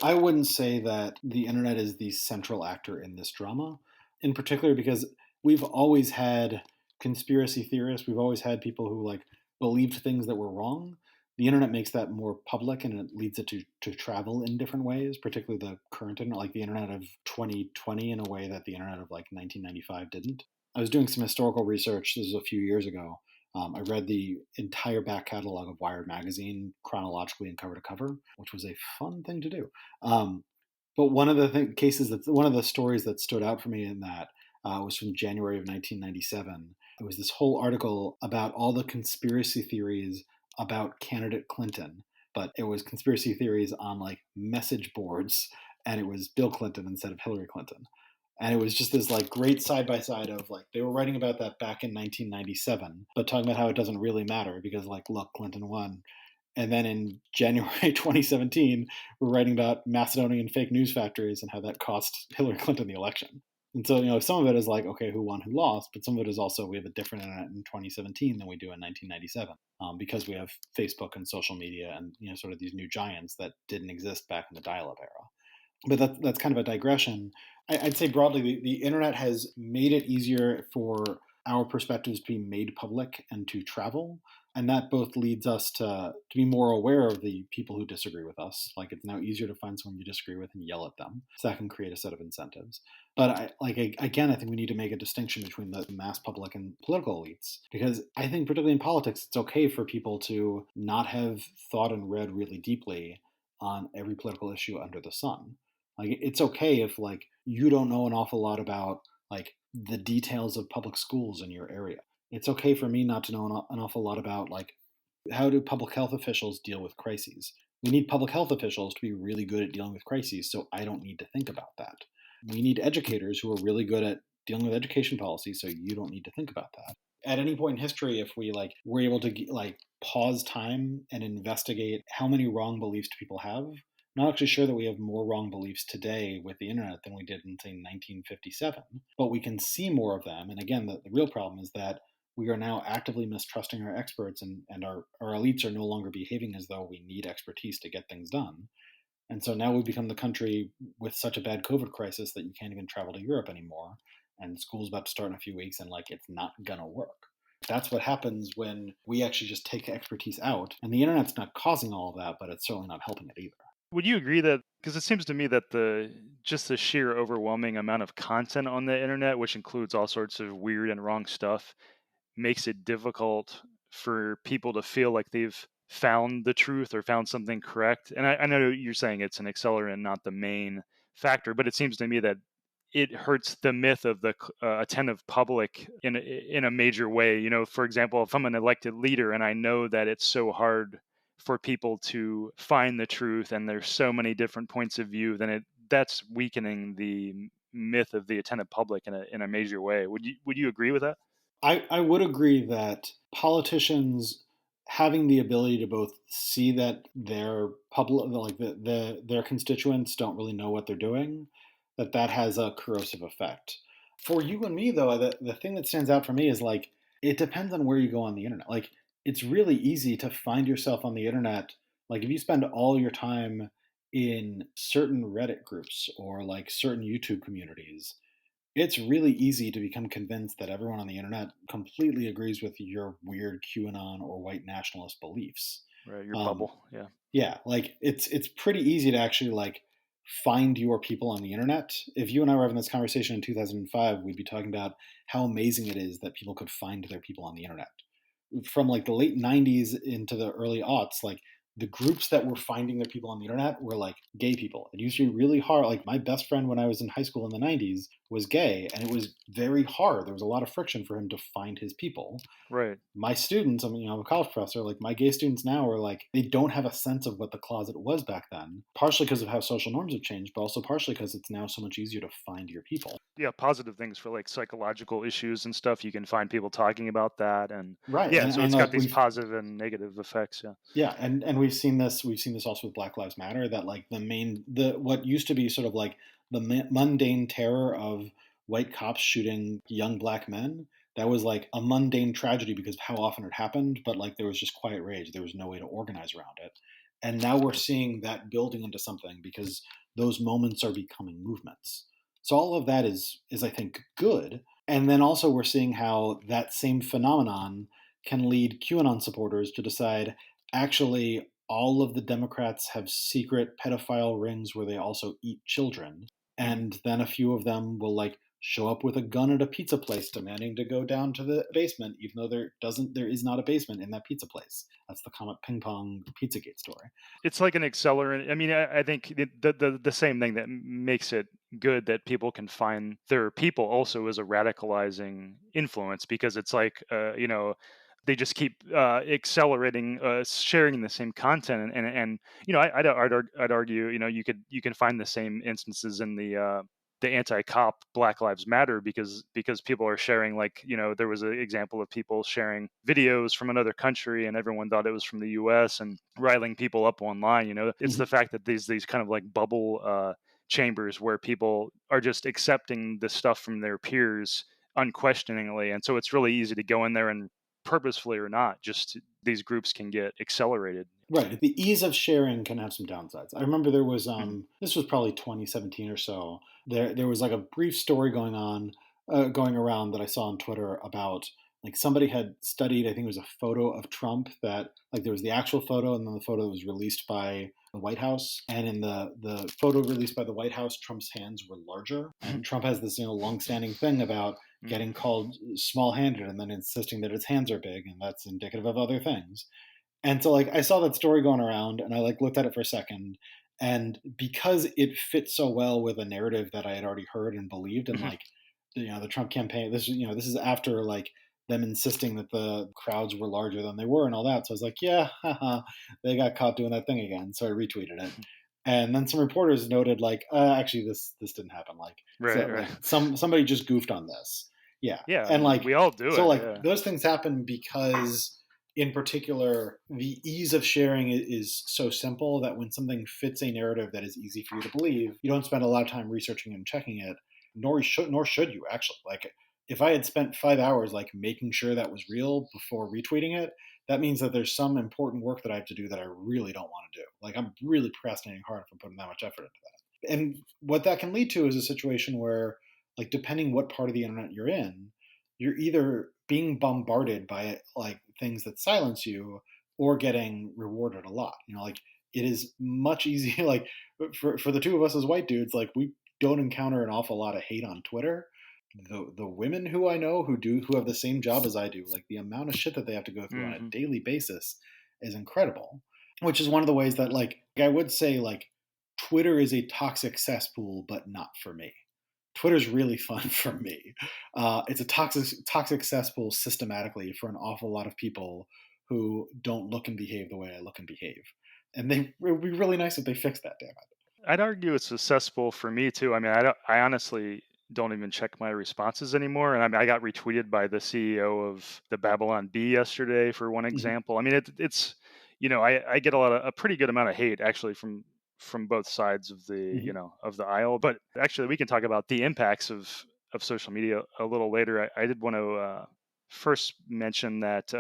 I wouldn't say that the internet is the central actor in this drama, in particular because we've always had conspiracy theorists. We've always had people who like believed things that were wrong. the internet makes that more public and it leads it to travel in different ways, particularly the current internet, like the internet of 2020 in a way that the internet of like 1995 didn't. I was doing some historical research. This was a few years ago. I read the entire back catalog of Wired magazine chronologically and cover to cover, which was a fun thing to do. But one of the one of the stories that stood out for me in that was from January of 1997. It was this whole article about all the conspiracy theories about candidate Clinton, but it was conspiracy theories on like message boards, and it was Bill Clinton instead of Hillary Clinton. And it was just this like great side by side of like they were writing about that back in 1997, but talking about how it doesn't really matter because like look, Clinton won. And then in January 2017, we're writing about Macedonian fake news factories and how that cost Hillary Clinton the election. And so, some of it is like, okay, who won, who lost, but some of it is also we have a different internet in 2017 than we do in 1997 because we have Facebook and social media and sort of these new giants that didn't exist back in the dial-up era. But that's kind of a digression. I'd say broadly, the internet has made it easier for our perspectives to be made public and to travel. And that both leads us to be more aware of the people who disagree with us. Like it's now easier to find someone you disagree with and yell at them. So that can create a set of incentives. But again, I think we need to make a distinction between the mass public and political elites. Because I think particularly in politics, it's okay for people to not have thought and read really deeply on every political issue under the sun. Like it's okay if like you don't know an awful lot about like the details of public schools in your area. It's okay for me not to know an awful lot about like how do public health officials deal with crises. We need public health officials to be really good at dealing with crises, so I don't need to think about that. We need educators who are really good at dealing with education policy, so you don't need to think about that. At any point in history, if we like were able to like pause time and investigate how many wrong beliefs do people have, I'm not actually sure that we have more wrong beliefs today with the internet than we did in, say, 1957, but we can see more of them. And again, the real problem is that we are now actively mistrusting our experts, and our elites are no longer behaving as though we need expertise to get things done. And so now we've become the country with such a bad COVID crisis that you can't even travel to Europe anymore. And school's about to start in a few weeks, and like it's not going to work. That's what happens when we actually just take expertise out. And the internet's not causing all of that, but it's certainly not helping it either. Would you agree that, because it seems to me that the sheer overwhelming amount of content on the internet, which includes all sorts of weird and wrong stuff, makes it difficult for people to feel like they've found the truth or found something correct? And I know you're saying it's an accelerant, not the main factor, but it seems to me that it hurts the myth of the attentive public in a major way. For example, if I'm an elected leader and I know that it's so hard for people to find the truth and there's so many different points of view, then that's weakening the myth of the attentive public in a major way. Would you agree with that? I would agree that politicians having the ability to both see that their public, like their constituents don't really know what they're doing, that has a corrosive effect. For you and me, though, the thing that stands out for me is like it depends on where you go on the internet. Like it's really easy to find yourself on the internet. Like if you spend all your time in certain Reddit groups or like certain YouTube communities, it's really easy to become convinced that everyone on the internet completely agrees with your weird QAnon or white nationalist beliefs. Right, your Um, bubble. Yeah. yeah, like it's pretty easy to actually like find your people on the internet. If you and I were having this conversation in 2005, we'd be talking about how amazing it is that people could find their people on the internet. From like the late 90s into the early aughts, like the groups that were finding their people on the internet were like gay people. It used to be really hard. Like my best friend when I was in high school in the 90s was gay, and it was very hard. There was a lot of friction for him to find his people. Right. My students, I'm a college professor, like my gay students now are like, they don't have a sense of what the closet was back then, partially because of how social norms have changed, but also partially because it's now so much easier to find your people. Yeah, positive things for like psychological issues and stuff. You can find people talking about that, and Right. yeah, so And it's got like these positive and negative effects. Yeah. yeah, and we've seen this also with Black Lives Matter, that like the what used to be sort of like the mundane terror of white cops shooting young black men, that was like a mundane tragedy because of how often it happened, but like there was just quiet rage. There was no way to organize around it. And now we're seeing that building into something because those moments are becoming movements. So all of that is I think good. And then also we're seeing how that same phenomenon can lead QAnon supporters to decide actually all of the Democrats have secret pedophile rings where they also eat children. Mhm. And then a few of them will like show up with a gun at a pizza place demanding to go down to the basement, even though there is not a basement in that pizza place. That's the Comet Ping Pong Pizzagate story. It's like an accelerant. I mean, I think the same thing that makes it good that people can find their people also is a radicalizing influence, because it's like, they just keep accelerating, sharing the same content, and I'd argue, you can find the same instances in the anti-cop Black Lives Matter, because people are sharing, like, there was an example of people sharing videos from another country and everyone thought it was from the US and riling people up online. It's the Mhm. fact that these kind of like bubble chambers where people are just accepting the stuff from their peers unquestioningly, and so it's really easy to go in there and, purposefully or not, just these groups can get accelerated. Right. The ease of sharing can have some downsides. I remember there was Mhm. this was probably 2017 or so. There was like a brief story going around that I saw on Twitter about like somebody had studied, I think it was a photo of Trump that like there was the actual photo and then the photo that was released by the White House. And in the photo released by the White House, Trump's hands were larger. And Trump has this, long-standing thing about Mhm. getting called small-handed and then insisting that his hands are big, and that's indicative of other things. And so like I saw that story going around and I like looked at it for a second, and because it fits so well with a narrative that I had already heard and believed, and Mhm. like the Trump campaign, this is after like them insisting that the crowds were larger than they were and all that. So I was like, yeah, haha, they got caught doing that thing again. So I retweeted it. And then some reporters noted like, actually this didn't happen. Like so Right, right. like somebody just goofed on this. Yeah. Yeah, And like we all do so it. like Yeah. those things happen because in particular, the ease of sharing is so simple that when something fits a narrative that is easy for you to believe, you don't spend a lot of time researching and checking it, nor should you actually. Like if I had spent 5 hours like making sure that was real before retweeting it, that means that there's some important work that I have to do that I really don't want to do. Like I'm really procrastinating hard if I'm putting that much effort into that. And what that can lead to is a situation where, like, depending what part of the internet you're in, you're either being bombarded by like things that silence you or getting rewarded a lot. Like it is much easier like for the two of us as white dudes, like we don't encounter an awful lot of hate on Twitter. The women who I know who have the same job as I do, like the amount of shit that they have to go through on a Mhm. daily basis is incredible. Which is one of the ways that like I would say like Twitter is a toxic cesspool, but not for me. Twitter's really fun for me. It's a toxic cesspool systematically for an awful lot of people who don't look and behave the way I look and behave. And it would be really nice if they fixed that, damn it. I'd argue it's successful for me too. I mean, I honestly don't even check my responses anymore. And I mean, I got retweeted by the CEO of the Babylon Bee yesterday for one Mhm, example. I mean, it's I get a pretty good amount of hate actually from both sides of the mhm, of the aisle. But actually, we can talk about the impacts of social media a little later. I did want to first mention that.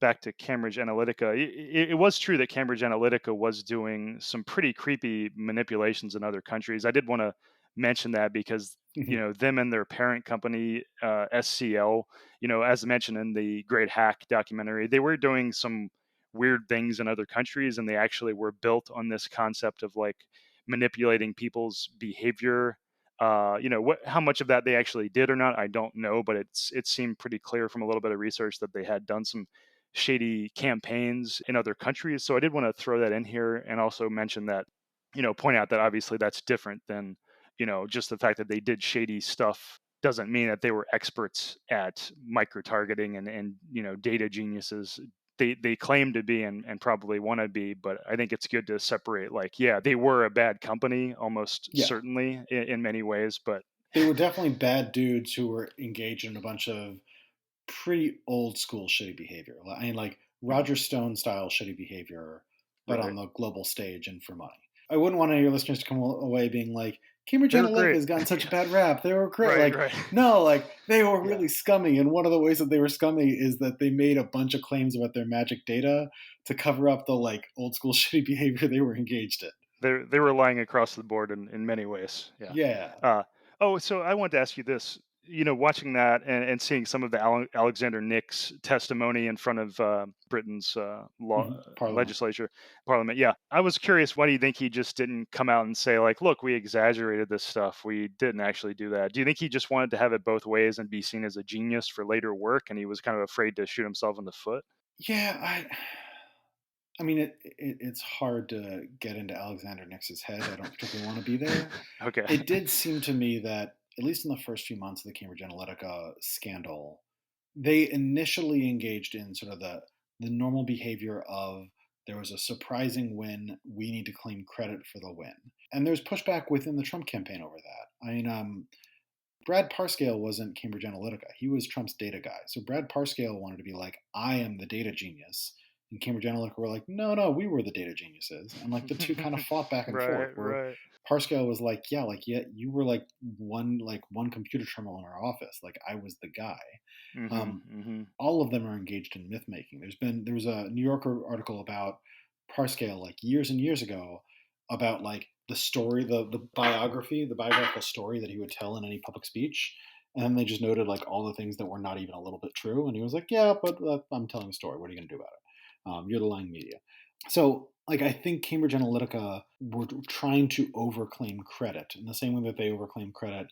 Back to Cambridge Analytica, it was true that Cambridge Analytica was doing some pretty creepy manipulations in other countries. I did want to mention that because mhm. them and their parent company SCL, as mentioned in the Great Hack documentary, they were doing some weird things in other countries, and they actually were built on this concept of like manipulating people's behavior. How much of that they actually did or not, I don't know, but it seemed pretty clear from a little bit of research that they had done some shady campaigns in other countries. So I did want to throw that in here and also mention that, point out that obviously that's different than, just the fact that they did shady stuff doesn't mean that they were experts at micro-targeting and data geniuses. They claim to be and probably want to be, but I think it's good to separate, like, yeah, they were a bad company almost Yeah, certainly in many ways, but they were definitely bad dudes who were engaged in a bunch of pretty old school shitty behavior. I mean, like Mhm. Roger Stone style shitty behavior, but on Right. the global stage and for money. I wouldn't want any of your listeners to come away being like, Cambridge They were Analytica great. has gotten such a Yeah. bad rap. They were great. Right, Like, right. no, like they were Yeah. really scummy. And one of the ways that they were scummy is that they made a bunch of claims about their magic data to cover up the like old school shitty behavior they were engaged in. They were lying across the board in many ways. Yeah. Yeah. Uh, oh, so I wanted to ask you this. watching that and seeing some of the Alexander Nix testimony in front of Britain's law Parliament. legislature, parliament. Yeah, I was curious. Why do you think he just didn't come out and say like, "Look, we exaggerated this stuff. We didn't actually do that." Do you think he just wanted to have it both ways and be seen as a genius for later work, and he was kind of afraid to shoot himself in the foot? Yeah, I mean, it's hard to get into Alexander Nix's head. I don't particularly want to be there. Okay. It did seem to me that, at least in the first few months of the Cambridge Analytica scandal, they initially engaged in sort of the normal behavior of there was a surprising win, we need to claim credit for the win. And there's pushback within the Trump campaign over that. I mean, Brad Parscale wasn't Cambridge Analytica. He was Trump's data guy. So Brad Parscale wanted to be like, I am the data genius. And Cambridge Analytica were like, no, no, we were the data geniuses. And like the two kind of fought back and forth Right, where right. Parscale was like, yeah, you were like one computer terminal in our office. Like I was the guy. Mhm, Um, mhm. all of them are engaged in myth making. There was a New Yorker article about Parscale like years and years ago about like the story, the biography, the biographical story that he would tell in any public speech. And then they just noted like all the things that were not even a little bit true. And he was like, yeah, but I'm telling a story. What are you going to do about it? You're the lying media. So like I think Cambridge Analytica were trying to overclaim credit in the same way that they overclaim credit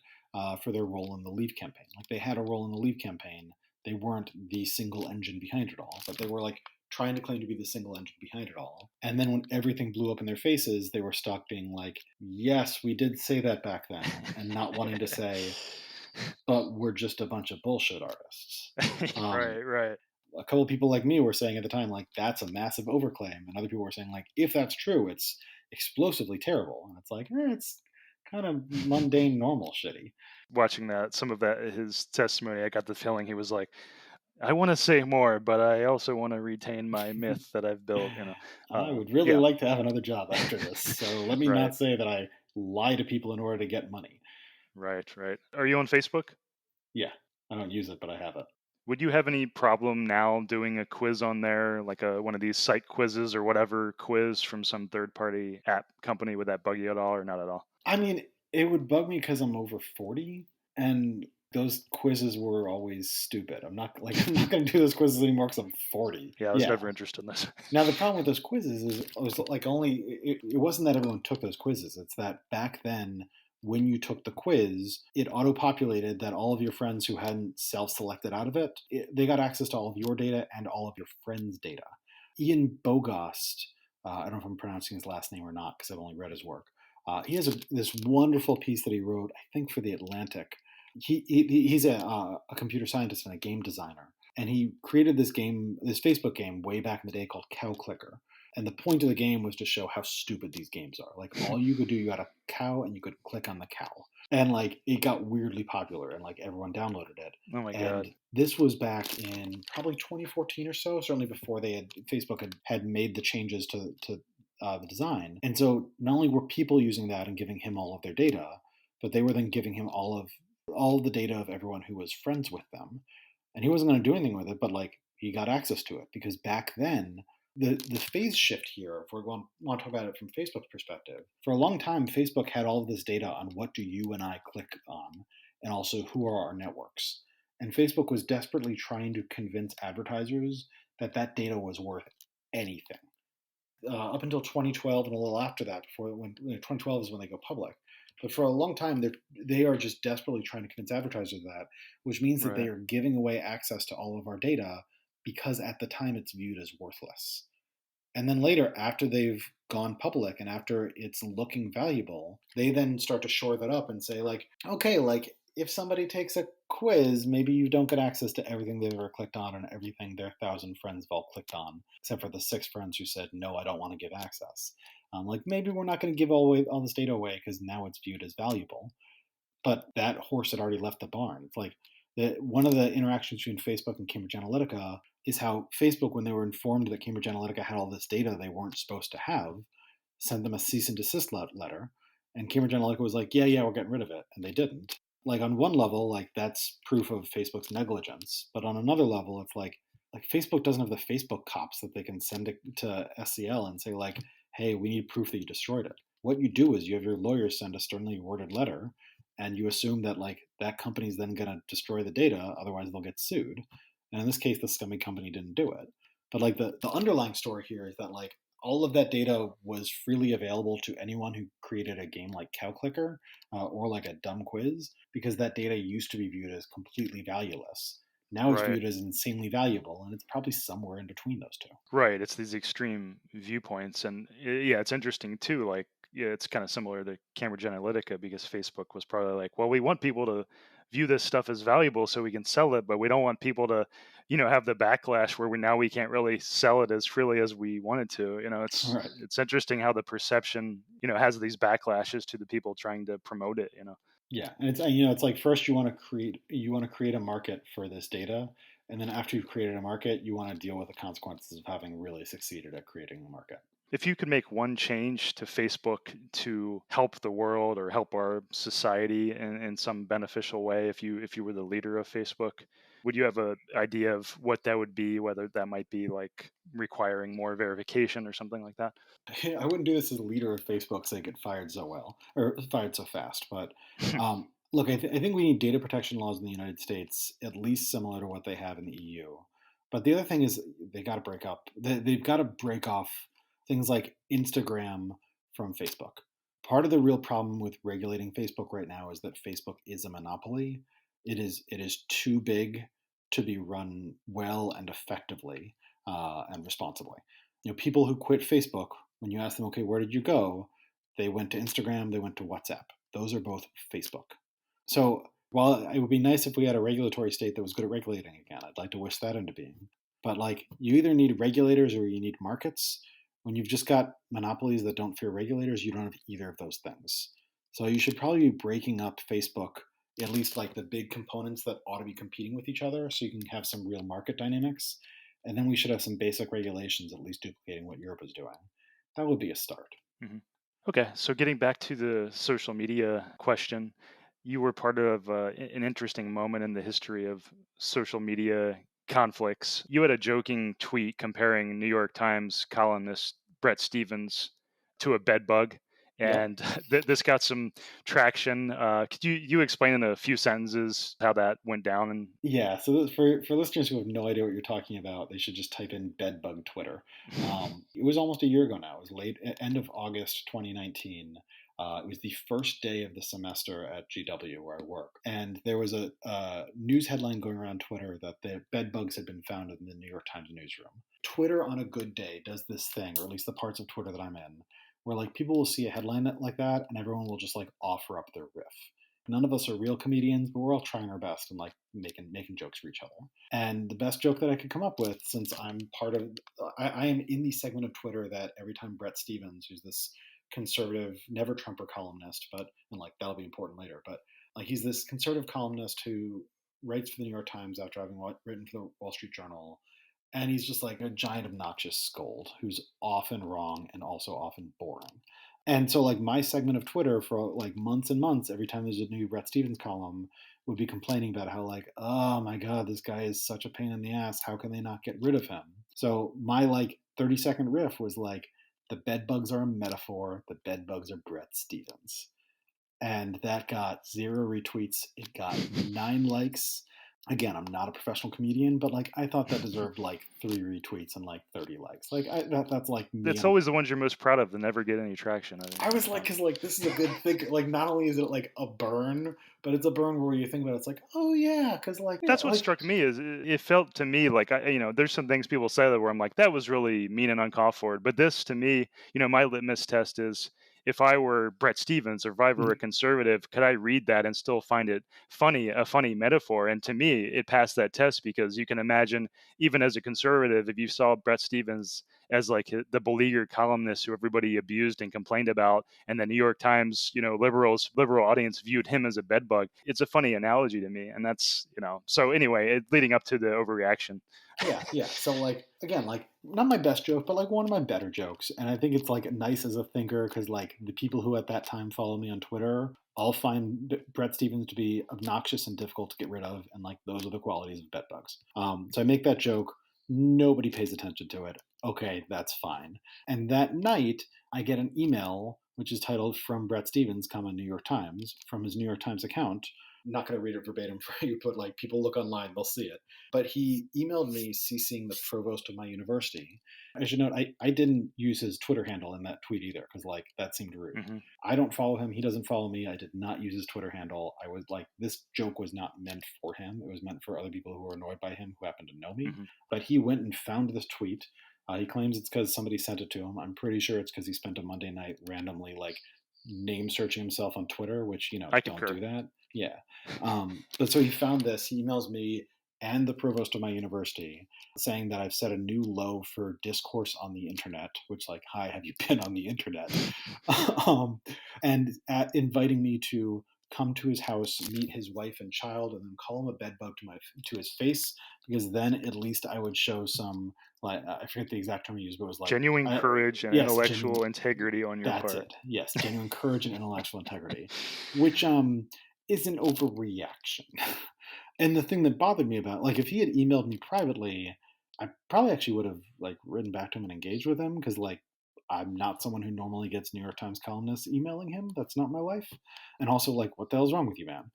for their role in the Leave campaign. Like they had a role in the Leave campaign. They weren't the single engine behind it all, but they were like trying to claim to be the single engine behind it all. And then when everything blew up in their faces, they were stuck being like, yes, we did say that back then, and not wanting to say, but we're just a bunch of bullshit artists. Right, right. A couple of people like me were saying at the time, like, that's a massive overclaim. And other people were saying, like, if that's true, it's explosively terrible. And it's like, it's kind of mundane, normal shitty. Watching that, some of that his testimony, I got the feeling he was like, I want to say more, but I also want to retain my myth that I've built. I would really Yeah, like to have another job after this. So let me right, not say that I lie to people in order to get money. right, right. Are you on Facebook? Yeah, I don't use it, but I have it. Would you have any problem now doing a quiz on there, like a one of these site quizzes or whatever quiz from some third party app company? Would that bug you at all or not at all? I mean, it would bug me because I'm over 40, and those quizzes were always stupid. I'm not like I'm not going to do those quizzes anymore because I'm 40. Yeah, I was Yeah. never interested in this. Now the problem with those quizzes is it was like only it wasn't that everyone took those quizzes. It's that back then when you took the quiz, it auto-populated that all of your friends who hadn't self-selected out of they got access to all of your data and all of your friends' data. Ian Bogost, I don't know if I'm pronouncing his last name or not because I've only read his work. He has this wonderful piece that he wrote, I think, for the Atlantic. He's a computer scientist and a game designer, and he created this game, this Facebook game, way back in the day called Cow Clicker. And the point of the game was to show how stupid these games are. Like all you could do, you got a cow and you could click on the cow, and like it got weirdly popular, and like everyone downloaded it. Oh my And god. this was back in probably 2014 or so, certainly before Facebook had made the changes to the design. And so not only were people using that and giving him all of their data, but they were then giving him all of the data of everyone who was friends with them. And he wasn't going to do anything with it, but like he got access to it because back then the phase shift here, if we're going want to talk about it from Facebook's perspective, for a long time Facebook had all of this data on what do you and I click on, and also who are our networks. And Facebook was desperately trying to convince advertisers that that data was worth anything. Up until 2012 and a little after that, before when 2012 is when they go public. But for a long time, they are just desperately trying to convince advertisers of that, which means that they Right. are giving away access to all of our data because at the time it's viewed as worthless. And then later, after they've gone public and after it's looking valuable, they then start to shore that up and say, like, okay, like if somebody takes a quiz, maybe you don't get access to everything they've ever clicked on and everything their 1,000 friends have all clicked on, except for the 6 friends who said, no, I don't want to give access. Like maybe we're not going to give all this data away because now it's viewed as valuable. But that horse had already left the barn. It's like one of the interactions between Facebook and Cambridge Analytica is how Facebook, when they were informed that Cambridge Analytica had all this data they weren't supposed to have, sent them a cease and desist letter. And Cambridge Analytica was like, yeah, we're getting rid of it. And they didn't. Like on one level, like that's proof of Facebook's negligence. But on another level, it's like Facebook doesn't have the Facebook cops that they can send to SCL and say like, hey, we need proof that you destroyed it. What you do is you have your lawyers send a sternly worded letter and you assume that like that company's then going to destroy the data, otherwise they'll get sued. And in this case, the scummy company didn't do it. But like the underlying story here is that like all of that data was freely available to anyone who created a game like Cow Clicker or like a dumb quiz, because that data used to be viewed as completely valueless. Now it's Right. viewed as insanely valuable, and it's probably somewhere in between those two. Right. It's these extreme viewpoints. And yeah, it's interesting too. Like, yeah, it's kind of similar to Cambridge Analytica because Facebook was probably like, well, we want people to view this stuff as valuable so we can sell it, but we don't want people to, have the backlash where we can't really sell it as freely as we wanted to. Right. It's interesting how the perception, has these backlashes to the people trying to promote it. Yeah, and it's like first you want to create a market for this data, and then after you've created a market, you want to deal with the consequences of having really succeeded at creating a market. If you could make one change to Facebook to help the world or help our society in some beneficial way, if you were the leader of Facebook, would you have a idea of what that would be? Whether that might be like requiring more verification or something like that? I wouldn't do this as a leader of Facebook so I get fired so well or fired so fast. But look, I think we need data protection laws in the United States at least similar to what they have in the EU. But the other thing is they got to break up. They've got to break off things like Instagram from Facebook. Part of the real problem with regulating Facebook right now is that Facebook is a monopoly. It is too big to be run well and effectively and responsibly. People who quit Facebook, when you ask them, okay, where did you go? They went to Instagram, they went to WhatsApp. Those are both Facebook. So while it would be nice if we had a regulatory state that was good at regulating again, I'd like to wish that into being. But like, you either need regulators or you need markets. When you've just got monopolies that don't fear regulators, you don't have either of those things. So you should probably be breaking up Facebook, at least like the big components that ought to be competing with each other, so you can have some real market dynamics. And then we should have some basic regulations, at least duplicating what Europe is doing. That would be a start. Mhm. Okay, so getting back to the social media question, you were part of an interesting moment in the history of social media conflicts. You had a joking tweet comparing New York Times columnist Brett Stevens to a bedbug, Yep. and this got some traction. Could you explain in a few sentences how that went down? And Yeah, so for listeners who have no idea what you're talking about, they should just type in bedbug Twitter. It was almost a year ago now. It was end of August 2019. It was the first day of the semester at GW where I work, and there was a news headline going around Twitter that the bedbugs had been found in the New York Times newsroom. Twitter on a good day does this thing, or at least the parts of Twitter that I'm in, where like people will see a headline like that, and everyone will just like offer up their riff. None of us are real comedians, but we're all trying our best and like making jokes for each other. And the best joke that I could come up with, since I'm part of, I am in the segment of Twitter that every time Brett Stevens, who's this conservative, never Trumper columnist, and like that'll be important later, but like he's this conservative columnist who writes for the New York Times after having written for the Wall Street Journal. And he's just like a giant obnoxious scold who's often wrong and also often boring. And so like my segment of Twitter for like months and months, every time there's a new Brett Stevens column, would be complaining about how like, oh my God, this guy is such a pain in the ass. How can they not get rid of him? So my like 30-second riff was like, the bedbugs are a metaphor. The bedbugs are Brett Stevens. And that got 0 retweets. It got 9 likes. Again, I'm not a professional comedian, but like I thought that deserved like 3 retweets and like 30 likes. Like that's like me. it's always the ones you're most proud of that never get any traction. I I was like, find. because like this is a good thing. Like not only is it like a burn, but it's a burn where you think about it, it's like, oh yeah, because like yeah, That's what like struck me is it felt to me like there's some things people say that where I'm like that was really mean and uncalled for. But this to me, my litmus test is if I were Brett Stevens or if I were a mhm, conservative, could I read that and still find it funny, a funny metaphor? And to me, it passed that test because you can imagine even as a conservative, if you saw Brett Stevens as like the beleaguered columnist who everybody abused and complained about, and the New York Times, liberal audience viewed him as a bedbug. It's a funny analogy to me, and that's So anyway, leading up to the overreaction. yeah, yeah. So like again, like not my best joke, but like one of my better jokes, and I think it's like nice as a thinker because like the people who at that time follow me on Twitter all find Brett Stevens to be obnoxious and difficult to get rid of, and like those are the qualities of bedbugs. So I make that joke. Nobody pays attention to it. Okay, that's fine. And that night, I get an email which is titled "From Bret Stephens, New York Times," from his New York Times account. I'm not going to read it verbatim for you, but like people look online, they'll see it. But he emailed me CCing the provost of my university. I should note, I didn't use his Twitter handle in that tweet either, because like that seemed rude. Hmm. I don't follow him. He doesn't follow me. I did not use his Twitter handle. I was like, this joke was not meant for him. It was meant for other people who were annoyed by him who happen to know me. Hmm. But he went and found this tweet. He claims it's because somebody sent it to him. I'm pretty sure it's because he spent a Monday night randomly like name searching himself on Twitter, which, I don't concur. do that. Yeah. But so he found this. He emails me and the provost of my university saying that I've set a new low for discourse on the internet, which, like, hi, have you been on the internet? And inviting me to come to his house, meet his wife and child, and then call him a bedbug to his face, because then at least I would show some, like, I forget the exact term he used, but it was like, Genuine courage and yes, intellectual integrity on your that's part. it. Yes, genuine courage and intellectual integrity, which is an overreaction. And the thing that bothered me about, like, if he had emailed me privately, I probably actually would have like written back to him and engaged with him, because like I'm not someone who normally gets New York Times columnists emailing him. That's not my life. And also, like, what the hell's wrong with you, man?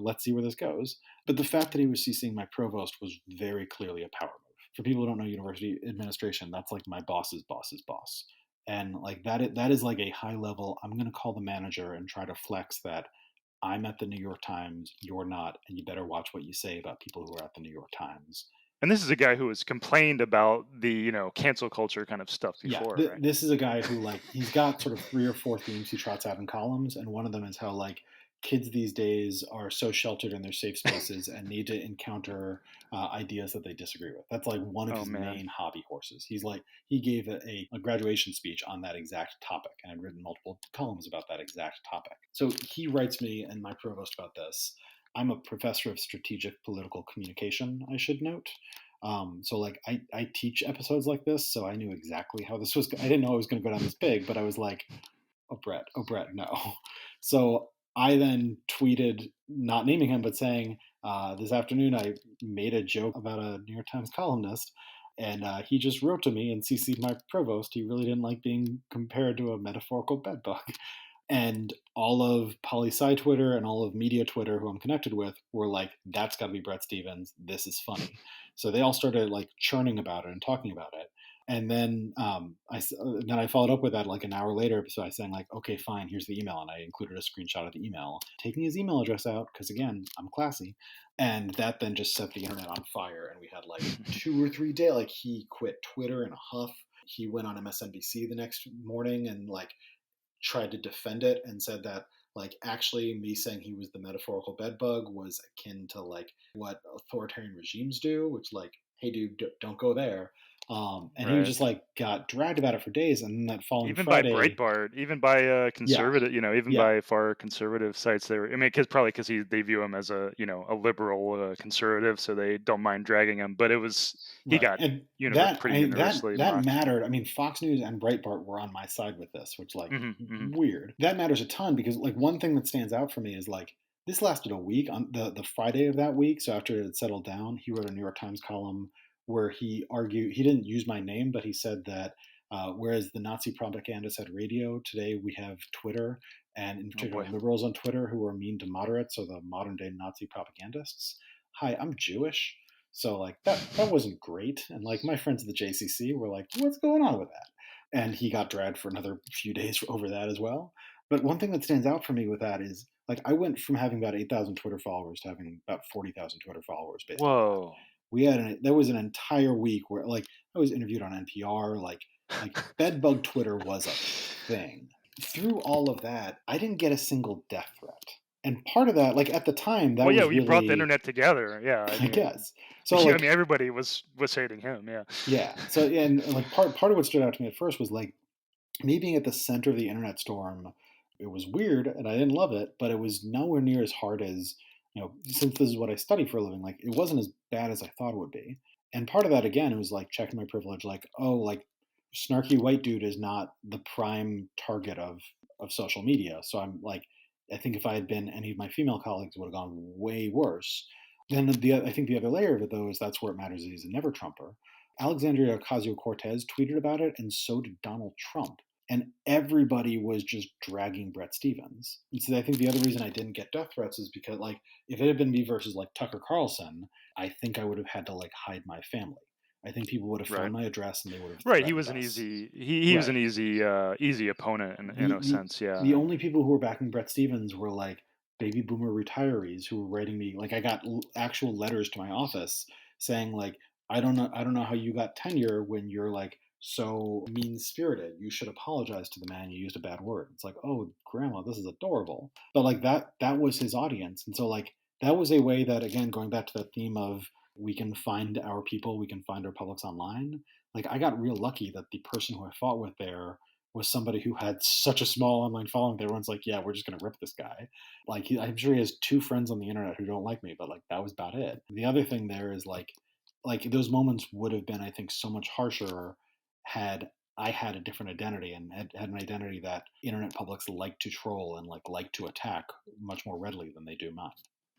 Let's see where this goes. But the fact that he was CCing my provost was very clearly a power move. For people who don't know university administration, that's like my boss's boss's boss. And like that is like a high level. I'm going to call the manager and try to flex that I'm at the New York Times, you're not, and you better watch what you say about people who are at the New York Times. And this is a guy who has complained about the, cancel culture kind of stuff Yeah, before, right? this is a guy who, like, he's got sort of three or four themes he trots out in columns, and one of them is how like kids these days are so sheltered in their safe spaces and need to encounter ideas that they disagree with. That's like one of Oh his man. main hobby horses. He's like, he gave a graduation speech on that exact topic, and I'd written multiple columns about that exact topic. So he writes me and my provost about this. I'm a professor of strategic political communication, I should note. So like I teach episodes like this, so I knew exactly how this was. I didn't know it was going to go down this big, but I was like, oh Brett, no. So I then tweeted, not naming him, but saying, this afternoon I made a joke about a New York Times columnist, and he just wrote to me and CC'd my provost. He really didn't like being compared to a metaphorical bedbug. And all of poli sci Twitter and all of media Twitter, who I'm connected with, were like, "That's got to be Bret Stephens. This is funny." So they all started like churning about it and talking about it. And then I followed up with that like an hour later. So I saying like, "Okay, fine. Here's the email," and I included a screenshot of the email, taking his email address out because again, I'm classy. And that then just set the internet on fire. And we had like 2 or 3 days. Like he quit Twitter in a huff. He went on MSNBC the next morning and like tried to defend it and said that like actually me saying he was the metaphorical bedbug was akin to like what authoritarian regimes do, which like, hey dude, don't go there. And he was Right. just like got dragged about it for days, and then that following Even by Friday, Breitbart, even by yeah, conservative, even yeah, by far conservative sites, they were. I mean, because probably because they view him as a a liberal conservative, so they don't mind dragging him. But he right, got and pretty universally that mocked. mattered. I mean, Fox News and Breitbart were on my side with this, which like Hmm. Hmm. weird. That matters a ton because like one thing that stands out for me is like this lasted a week. On the Friday of that week, so after it had settled down, he wrote a New York Times column where he argued, he didn't use my name, but he said that whereas the Nazi propagandists had radio, today we have Twitter, and in Oh particular boy. liberals on Twitter who are mean to moderates, so the modern day Nazi propagandists. Hi, I'm Jewish. So like that wasn't great. And like my friends at the JCC were like, what's going on with that? And he got dragged for another few days over that as well. But one thing that stands out for me with that is like I went from having about 8,000 Twitter followers to having about 40,000 Twitter followers based on that. Whoa. There was an entire week where like I was interviewed on NPR, like bedbug Twitter was a thing. Through all of that, I didn't get a single death threat. And part of that, like at the time, that Well, yeah, was we brought the really, internet together. Yeah, I I mean, guess. So I mean, like, everybody was hating him. Yeah. yeah. So yeah, and like part of what stood out to me at first was like me being at the center of the internet storm. It was weird and I didn't love it, but it was nowhere near as hard as, since this is what I study for a living, like it wasn't as bad as I thought it would be. And part of that again, it was like checking my privilege, like, oh, like snarky white dude is not the prime target of social media. So I'm like, I think if I had been any of my female colleagues, it would have gone way worse. Then I think the other layer of it though is that's where it matters. He's a never Trumper. Alexandria Ocasio Cortez tweeted about it, and so did Donald Trump. and everybody was just dragging Brett Stevens. And so I think the other reason I didn't get death threats is because, like, if it had been me versus like Tucker Carlson, I think I would have had to like hide my family. I think people would have Right. found my address and they would have Right. He threatened was an us. easy he was Right. an easy opponent in the a the sense. Yeah. the only people who were backing Brett Stevens were like baby boomer retirees who were writing me like I got actual letters to my office saying like I don't know how you got tenure when you're like so mean spirited. You should apologize to the man. You used a bad word. It's like, oh, grandma, this is adorable. But like that was his audience, and so like that was a way that, again, going back to that theme of we can find our people, we can find our publics online. Like I got real lucky that the person who I fought with there was somebody who had such a small online following that everyone's like, yeah, we're just going to rip this guy. Like, I'm sure he has two friends on the internet who don't like me, but like that was about it. The other thing there is like those moments would have been, I think, so much harsher had I had a different identity and had an identity that internet publics like to troll and like to attack much more readily than they do mine.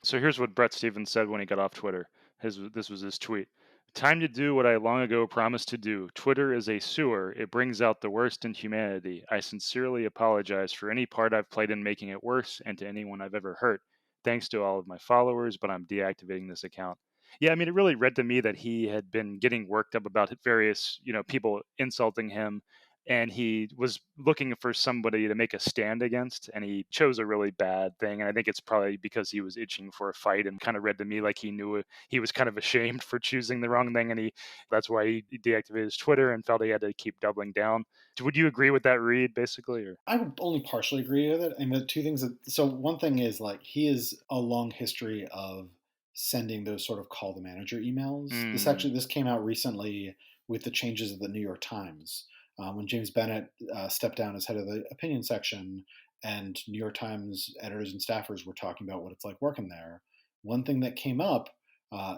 So here's what Brett Stevens said when he got off Twitter. This was his tweet. Time to do what I long ago promised to do. Twitter is a sewer. It brings out the worst in humanity. I sincerely apologize for any part I've played in making it worse and to anyone I've ever hurt. Thanks to all of my followers, but I'm deactivating this account. Yeah, I mean, it really read to me that he had been getting worked up about various, people insulting him, and he was looking for somebody to make a stand against, and he chose a really bad thing. And I think it's probably because he was itching for a fight, and kind of read to me like he knew he was kind of ashamed for choosing the wrong thing, and that's why he deactivated his Twitter and felt he had to keep doubling down. Would you agree with that read, basically? Or I would only partially agree with it. And the two things that, so one thing is like he is a long history of sending those sort of call the manager emails. mm, This came out recently with the changes of the New York Times when James Bennett stepped down as head of the opinion section, and New York Times editors and staffers were talking about what it's like working there. One thing that came up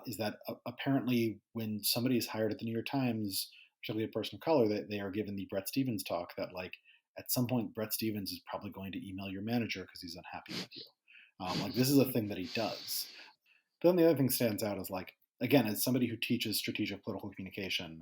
is that apparently when somebody is hired at the New York Times, particularly a person of color, that they are given the Brett Stevens talk that like at some point Brett Stevens is probably going to email your manager because he's unhappy with you. Like this is a thing that he does. But then the other thing stands out is like, again, as somebody who teaches strategic political communication,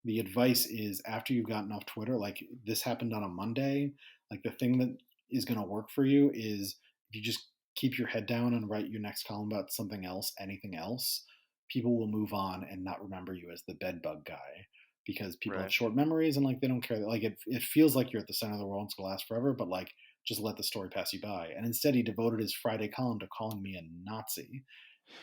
the advice is after you've gotten off Twitter, like this happened on a Monday, like the thing that is going to work for you is if you just keep your head down and write your next column about something else, anything else, people will move on and not remember you as the bedbug guy because people have right. short memories and like they don't care. Like it feels like you're at the center of the world and it's going to last forever, but like just let the story pass you by. And instead, he devoted his Friday column to calling me a Nazi,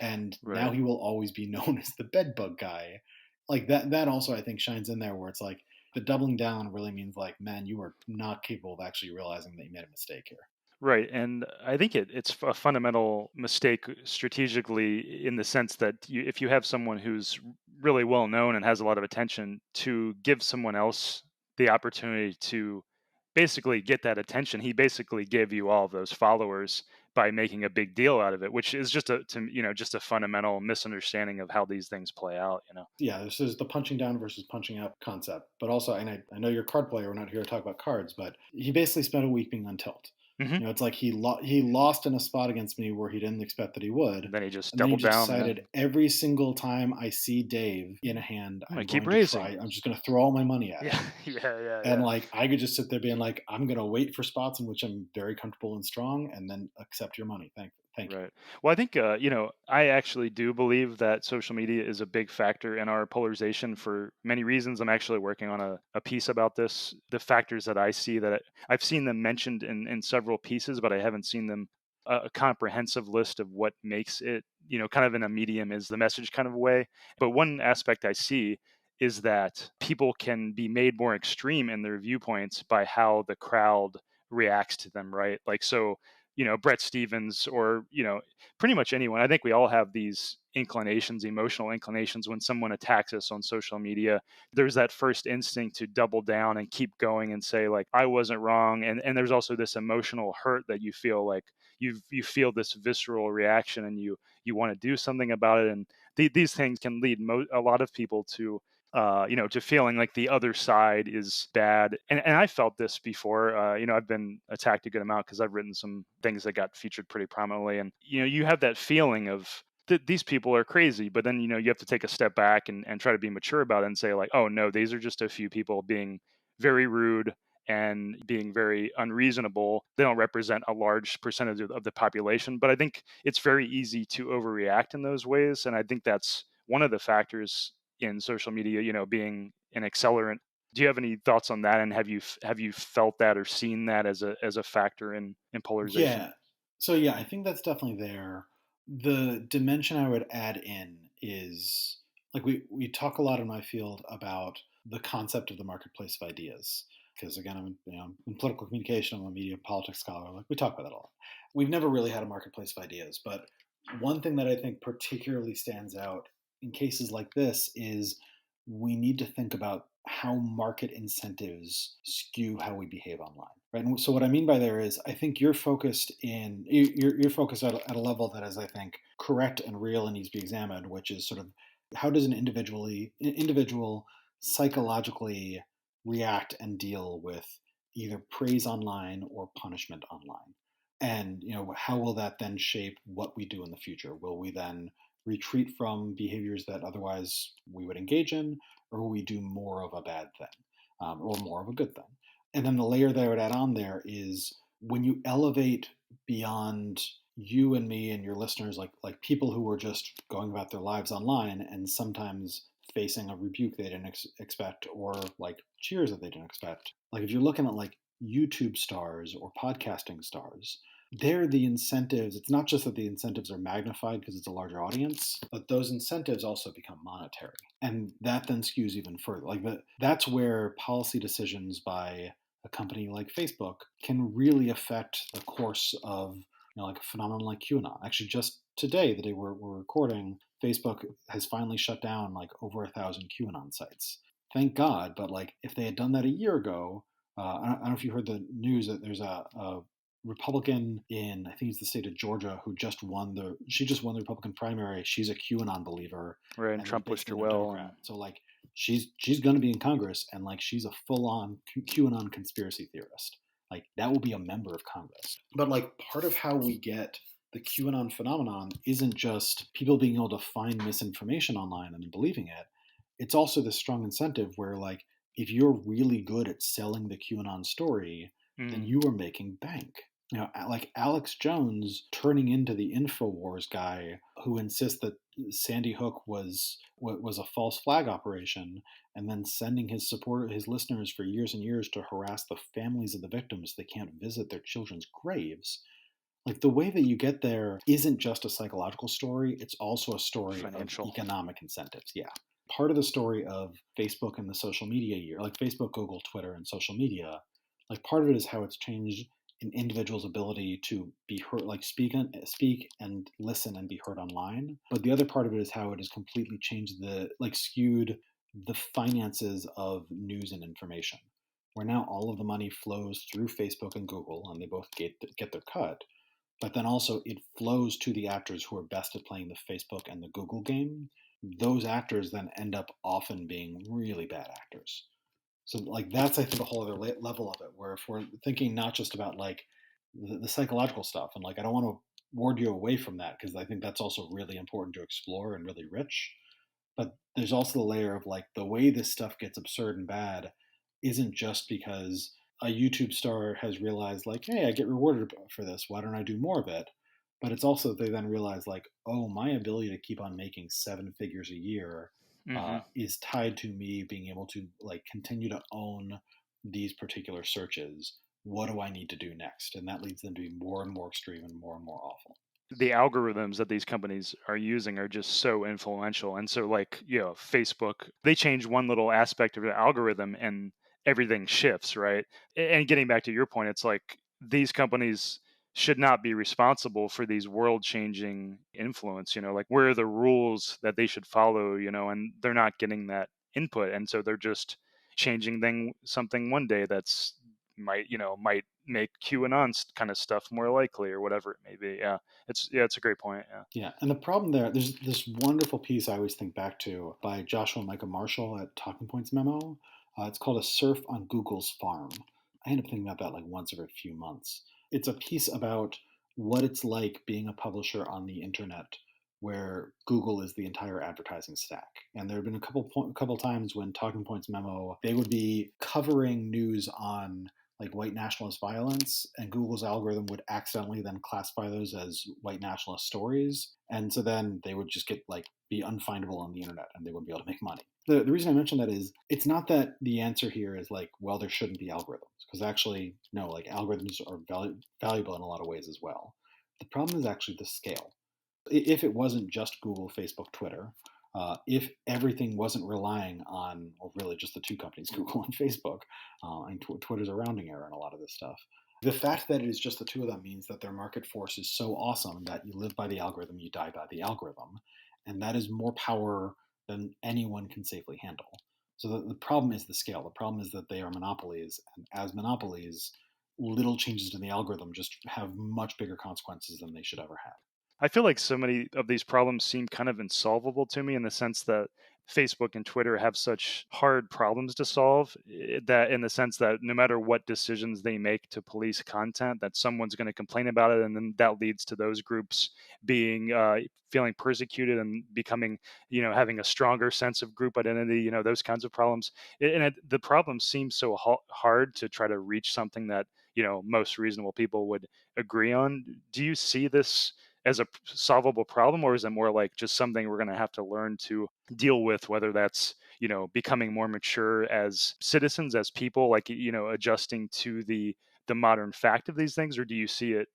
and now Right. he will always be known as the bedbug guy. Like that also I think shines in there where it's like the doubling down really means like, man, you are not capable of actually realizing that you made a mistake here. Right, and I think it's a fundamental mistake strategically in the sense that if you have someone who's really well known and has a lot of attention, to give someone else the opportunity to basically get that attention. He basically gave you all of those followers by making a big deal out of it, which is just a fundamental misunderstanding of how these things play out. Yeah, this is the punching down versus punching up concept. But also, and I know you're a card player, we're not here to talk about cards, but he basically spent a week being on tilt. Hmm. It's like he lost in a spot against me where he didn't expect that he would. Then he just And then he doubled just down. Yeah, decided every single time I see Dave in a hand, I'm gonna I'm keep going to raising. try. I'm just going to throw all my money at Yeah, him. yeah, yeah, And yeah. like I could just sit there being like, I'm gonna wait for spots in which I'm very comfortable and strong, and then accept your money. Thank you. Right. Well, I think, I actually do believe that social media is a big factor in our polarization for many reasons. I'm actually working on a piece about this. The factors that I see that I've seen them mentioned in several pieces, but I haven't seen them a comprehensive list of what makes it, kind of in a medium is the message kind of way. But one aspect I see is that people can be made more extreme in their viewpoints by how the crowd reacts to them, right? Like, so Brett Stevens or, pretty much anyone. I think we all have these inclinations, emotional inclinations when someone attacks us on social media. There's that first instinct to double down and keep going and say like I wasn't wrong. And there's also this emotional hurt that you feel like you feel this visceral reaction and you want to do something about it. And these things can lead a lot of people to to feeling like the other side is bad. And I felt this before. I've been attacked a good amount because I've written some things that got featured pretty prominently. And, you have that feeling of these people are crazy, but then, you have to take a step back and try to be mature about it and say, like, oh, no, these are just a few people being very rude and being very unreasonable. They don't represent a large percentage of the population, but I think it's very easy to overreact in those ways. And I think that's one of the factors in social media, being an accelerant. Do you have any thoughts on that? And have you felt that or seen that as a factor in polarization? Yeah. So yeah, I think that's definitely there. The dimension I would add in is like we talk a lot in my field about the concept of the marketplace of ideas. Because again, I'm in political communication, I'm a media politics scholar. Like we talk about that a lot. We've never really had a marketplace of ideas, but one thing that I think particularly stands out in cases like this is we need to think about how market incentives skew how we behave online, right? And so what I mean by there is I think you're focused you're focused at a level that is, I think, correct and real and needs to be examined, which is sort of how does an individual psychologically react and deal with either praise online or punishment online, and how will that then shape what we do in the future? Will we then retreat from behaviors that otherwise we would engage in, or will we do more of a bad thing, or more of a good thing? And then the layer that I would add on there is when you elevate beyond you and me and your listeners, like people who are just going about their lives online and sometimes facing a rebuke they didn't expect, or like cheers that they didn't expect. Like if you're looking at like YouTube stars or podcasting stars, there the incentives, it's not just that the incentives are magnified because it's a larger audience, but those incentives also become monetary, and that then skews even further. That's where policy decisions by a company like Facebook can really affect the course of like a phenomenon like QAnon. Actually, just today, the day we're recording, Facebook has finally shut down like over 1,000 QAnon sites. Thank God. But like if they had done that a year ago, I don't know if you heard the news that there's a Republican in, I think it's the state of Georgia, who she just won the Republican primary. She's a QAnon believer, Right, and and was Trump wished her basically a well, Democrat. and So like she's going to be in Congress, and like she's a full on QAnon conspiracy theorist. Like that will be a member of Congress. But like part of how we get the QAnon phenomenon isn't just people being able to find misinformation online and then believing it. It's also this strong incentive where like if you're really good at selling the QAnon story, then mm, you are making bank. Like Alex Jones turning into the InfoWars guy who insists that Sandy Hook was a false flag operation, and then sending his listeners for years and years to harass the families of the victims. They can't visit their children's graves. Like the way that you get there isn't just a psychological story, it's also a story of financial. economic incentives. Yeah. Part of the story of Facebook and the social media year, like Facebook, Google, Twitter, and social media, like part of it is how it's changed an individual's ability to be heard, like speak and listen and be heard online. But the other part of it is how it has completely changed skewed the finances of news and information, where now all of the money flows through Facebook and Google, and they both get their cut, but then also it flows to the actors who are best at playing the Facebook and the Google game. Those actors then end up often being really bad actors. So like that's I think a whole other level of it, where if we're thinking not just about like the psychological stuff, and like I don't want to ward you away from that because I think that's also really important to explore and really rich. But there's also the layer of like the way this stuff gets absurd and bad isn't just because a YouTube star has realized like, hey, I get rewarded for this. Why don't I do more of it? But it's also they then realize like, oh, my ability to keep on making seven figures a year Hmm. is tied to me being able to like continue to own these particular searches. What do I need to do next? And that leads them to be more and more extreme and more awful. The algorithms that these companies are using are just so influential. And so, like, Facebook, they change one little aspect of the algorithm and everything shifts, right? And getting back to your point, it's like these companies should not be responsible for these world changing influence, like, where are the rules that they should follow, and they're not getting that input. And so they're just changing something one day that's might make QAnon kind of stuff more likely or whatever it may be. It's a great point. Yeah. Yeah, and the problem there's this wonderful piece I always think back to by Joshua Micah Marshall at Talking Points Memo. It's called A Surf on Google's Farm. I end up thinking about that like once every few months. It's a piece about what it's like being a publisher on the internet where Google is the entire advertising stack. And there have been a couple times when Talking Points Memo, they would be covering news on like white nationalist violence, and Google's algorithm would accidentally then classify those as white nationalist stories, and so then they would just get like be unfindable on the internet, and they wouldn't be able to make money. The reason I mention that is it's not that the answer here is like, well, there shouldn't be algorithms, because actually no, like algorithms are valuable in a lot of ways as well. The problem is actually the scale. If it wasn't just Google, Facebook, Twitter, if everything wasn't relying on, well, really just the two companies, Google and Facebook, and Twitter's a rounding error in a lot of this stuff. The fact that it is just the two of them means that their market force is so awesome that you live by the algorithm, you die by the algorithm. And that is more power than anyone can safely handle. So the problem is the scale. The problem is that they are monopolies. And as monopolies, little changes in the algorithm just have much bigger consequences than they should ever have. I feel like so many of these problems seem kind of insolvable to me in the sense that Facebook and Twitter have such hard problems to solve, that in the sense that no matter what decisions they make to police content, that someone's going to complain about it, and then that leads to those groups being feeling persecuted and becoming, having a stronger sense of group identity, those kinds of problems. The problem seems so hard to try to reach something that most reasonable people would agree on. Do you see this as a solvable problem, or is it more like just something we're going to have to learn to deal with, whether that's becoming more mature as citizens, as people, like adjusting to the modern fact of these things, or do you see it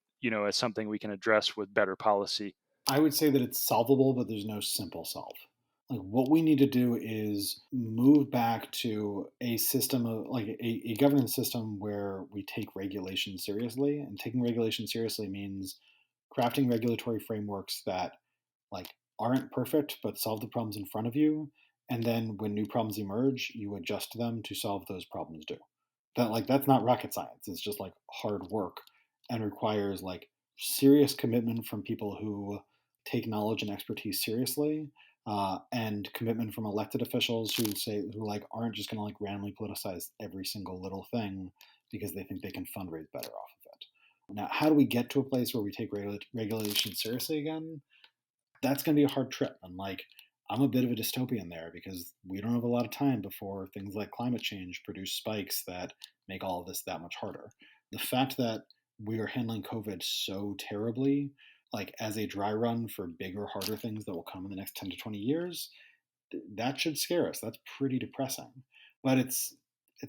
as something we can address with better policy? I would say that it's solvable, but there's no simple solve. Like what we need to do is move back to a system of like a governance system where we take regulation seriously. And taking regulation seriously means crafting regulatory frameworks that like aren't perfect but solve the problems in front of you. And then when new problems emerge, you adjust them to solve those problems too. That's not rocket science. It's just like hard work and requires like serious commitment from people who take knowledge and expertise seriously, and commitment from elected officials who like aren't just going to like randomly politicize every single little thing because they think they can fundraise better off of it. Now, how do we get to a place where we take regulation seriously again? That's going to be a hard trip. And like, I'm a bit of a dystopian there because we don't have a lot of time before things like climate change produce spikes that make all of this that much harder. The fact that we are handling COVID so terribly, like as a dry run for bigger, harder things that will come in the next 10 to 20 years, that should scare us. That's pretty depressing. But it's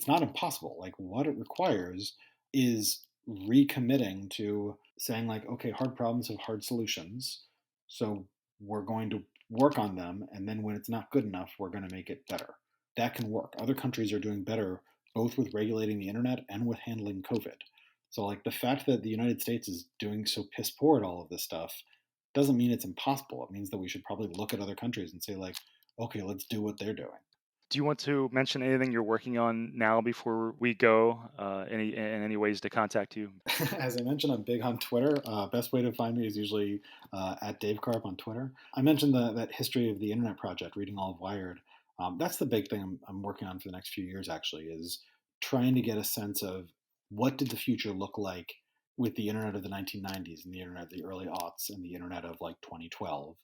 not impossible. Like what it requires is recommitting to saying like, okay, hard problems have hard solutions. So we're going to work on them, and then when it's not good enough, we're going to make it better. That can work. Other countries are doing better both with regulating the internet and with handling COVID. So like the fact that the United States is doing so piss poor at all of this stuff doesn't mean it's impossible. It means that we should probably look at other countries and say like, okay, let's do what they're doing. Do you want to mention anything you're working on now before we go? Any ways to contact you? As I mentioned, I'm big on Twitter. Best way to find me is usually at Dave Karpf on Twitter. I mentioned that history of the Internet Project, reading all of Wired. That's the big thing I'm working on for the next few years. Actually, is trying to get a sense of what did the future look like with the Internet of the 1990s and the Internet of the early aughts and the Internet of like 2012.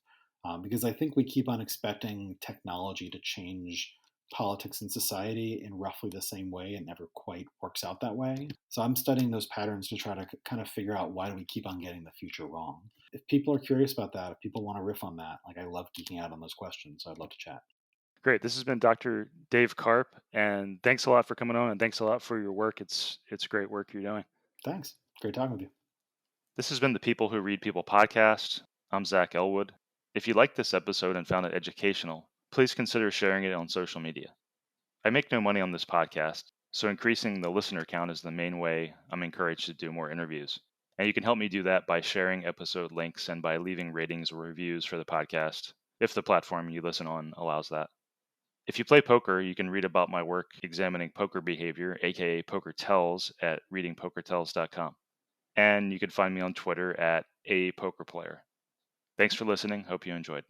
Because I think we keep on expecting technology to change politics and society in roughly the same way. It never quite works out that way. So I'm studying those patterns to try to kind of figure out why do we keep on getting the future wrong. If people are curious about that, if people want to riff on that, like I love geeking out on those questions, so I'd love to chat. Great. This has been Dr. Dave Karp, and thanks a lot for coming on, and thanks a lot for your work. It's great work you're doing. Thanks. Great talking with you. This has been the People Who Read People podcast. I'm Zach Elwood. If you liked this episode and found it educational, please consider sharing it on social media. I make no money on this podcast, so increasing the listener count is the main way I'm encouraged to do more interviews. And you can help me do that by sharing episode links and by leaving ratings or reviews for the podcast, if the platform you listen on allows that. If you play poker, you can read about my work examining poker behavior, aka Poker Tells, at readingpokertells.com. And you can find me on Twitter at a poker player. Thanks for listening. Hope you enjoyed.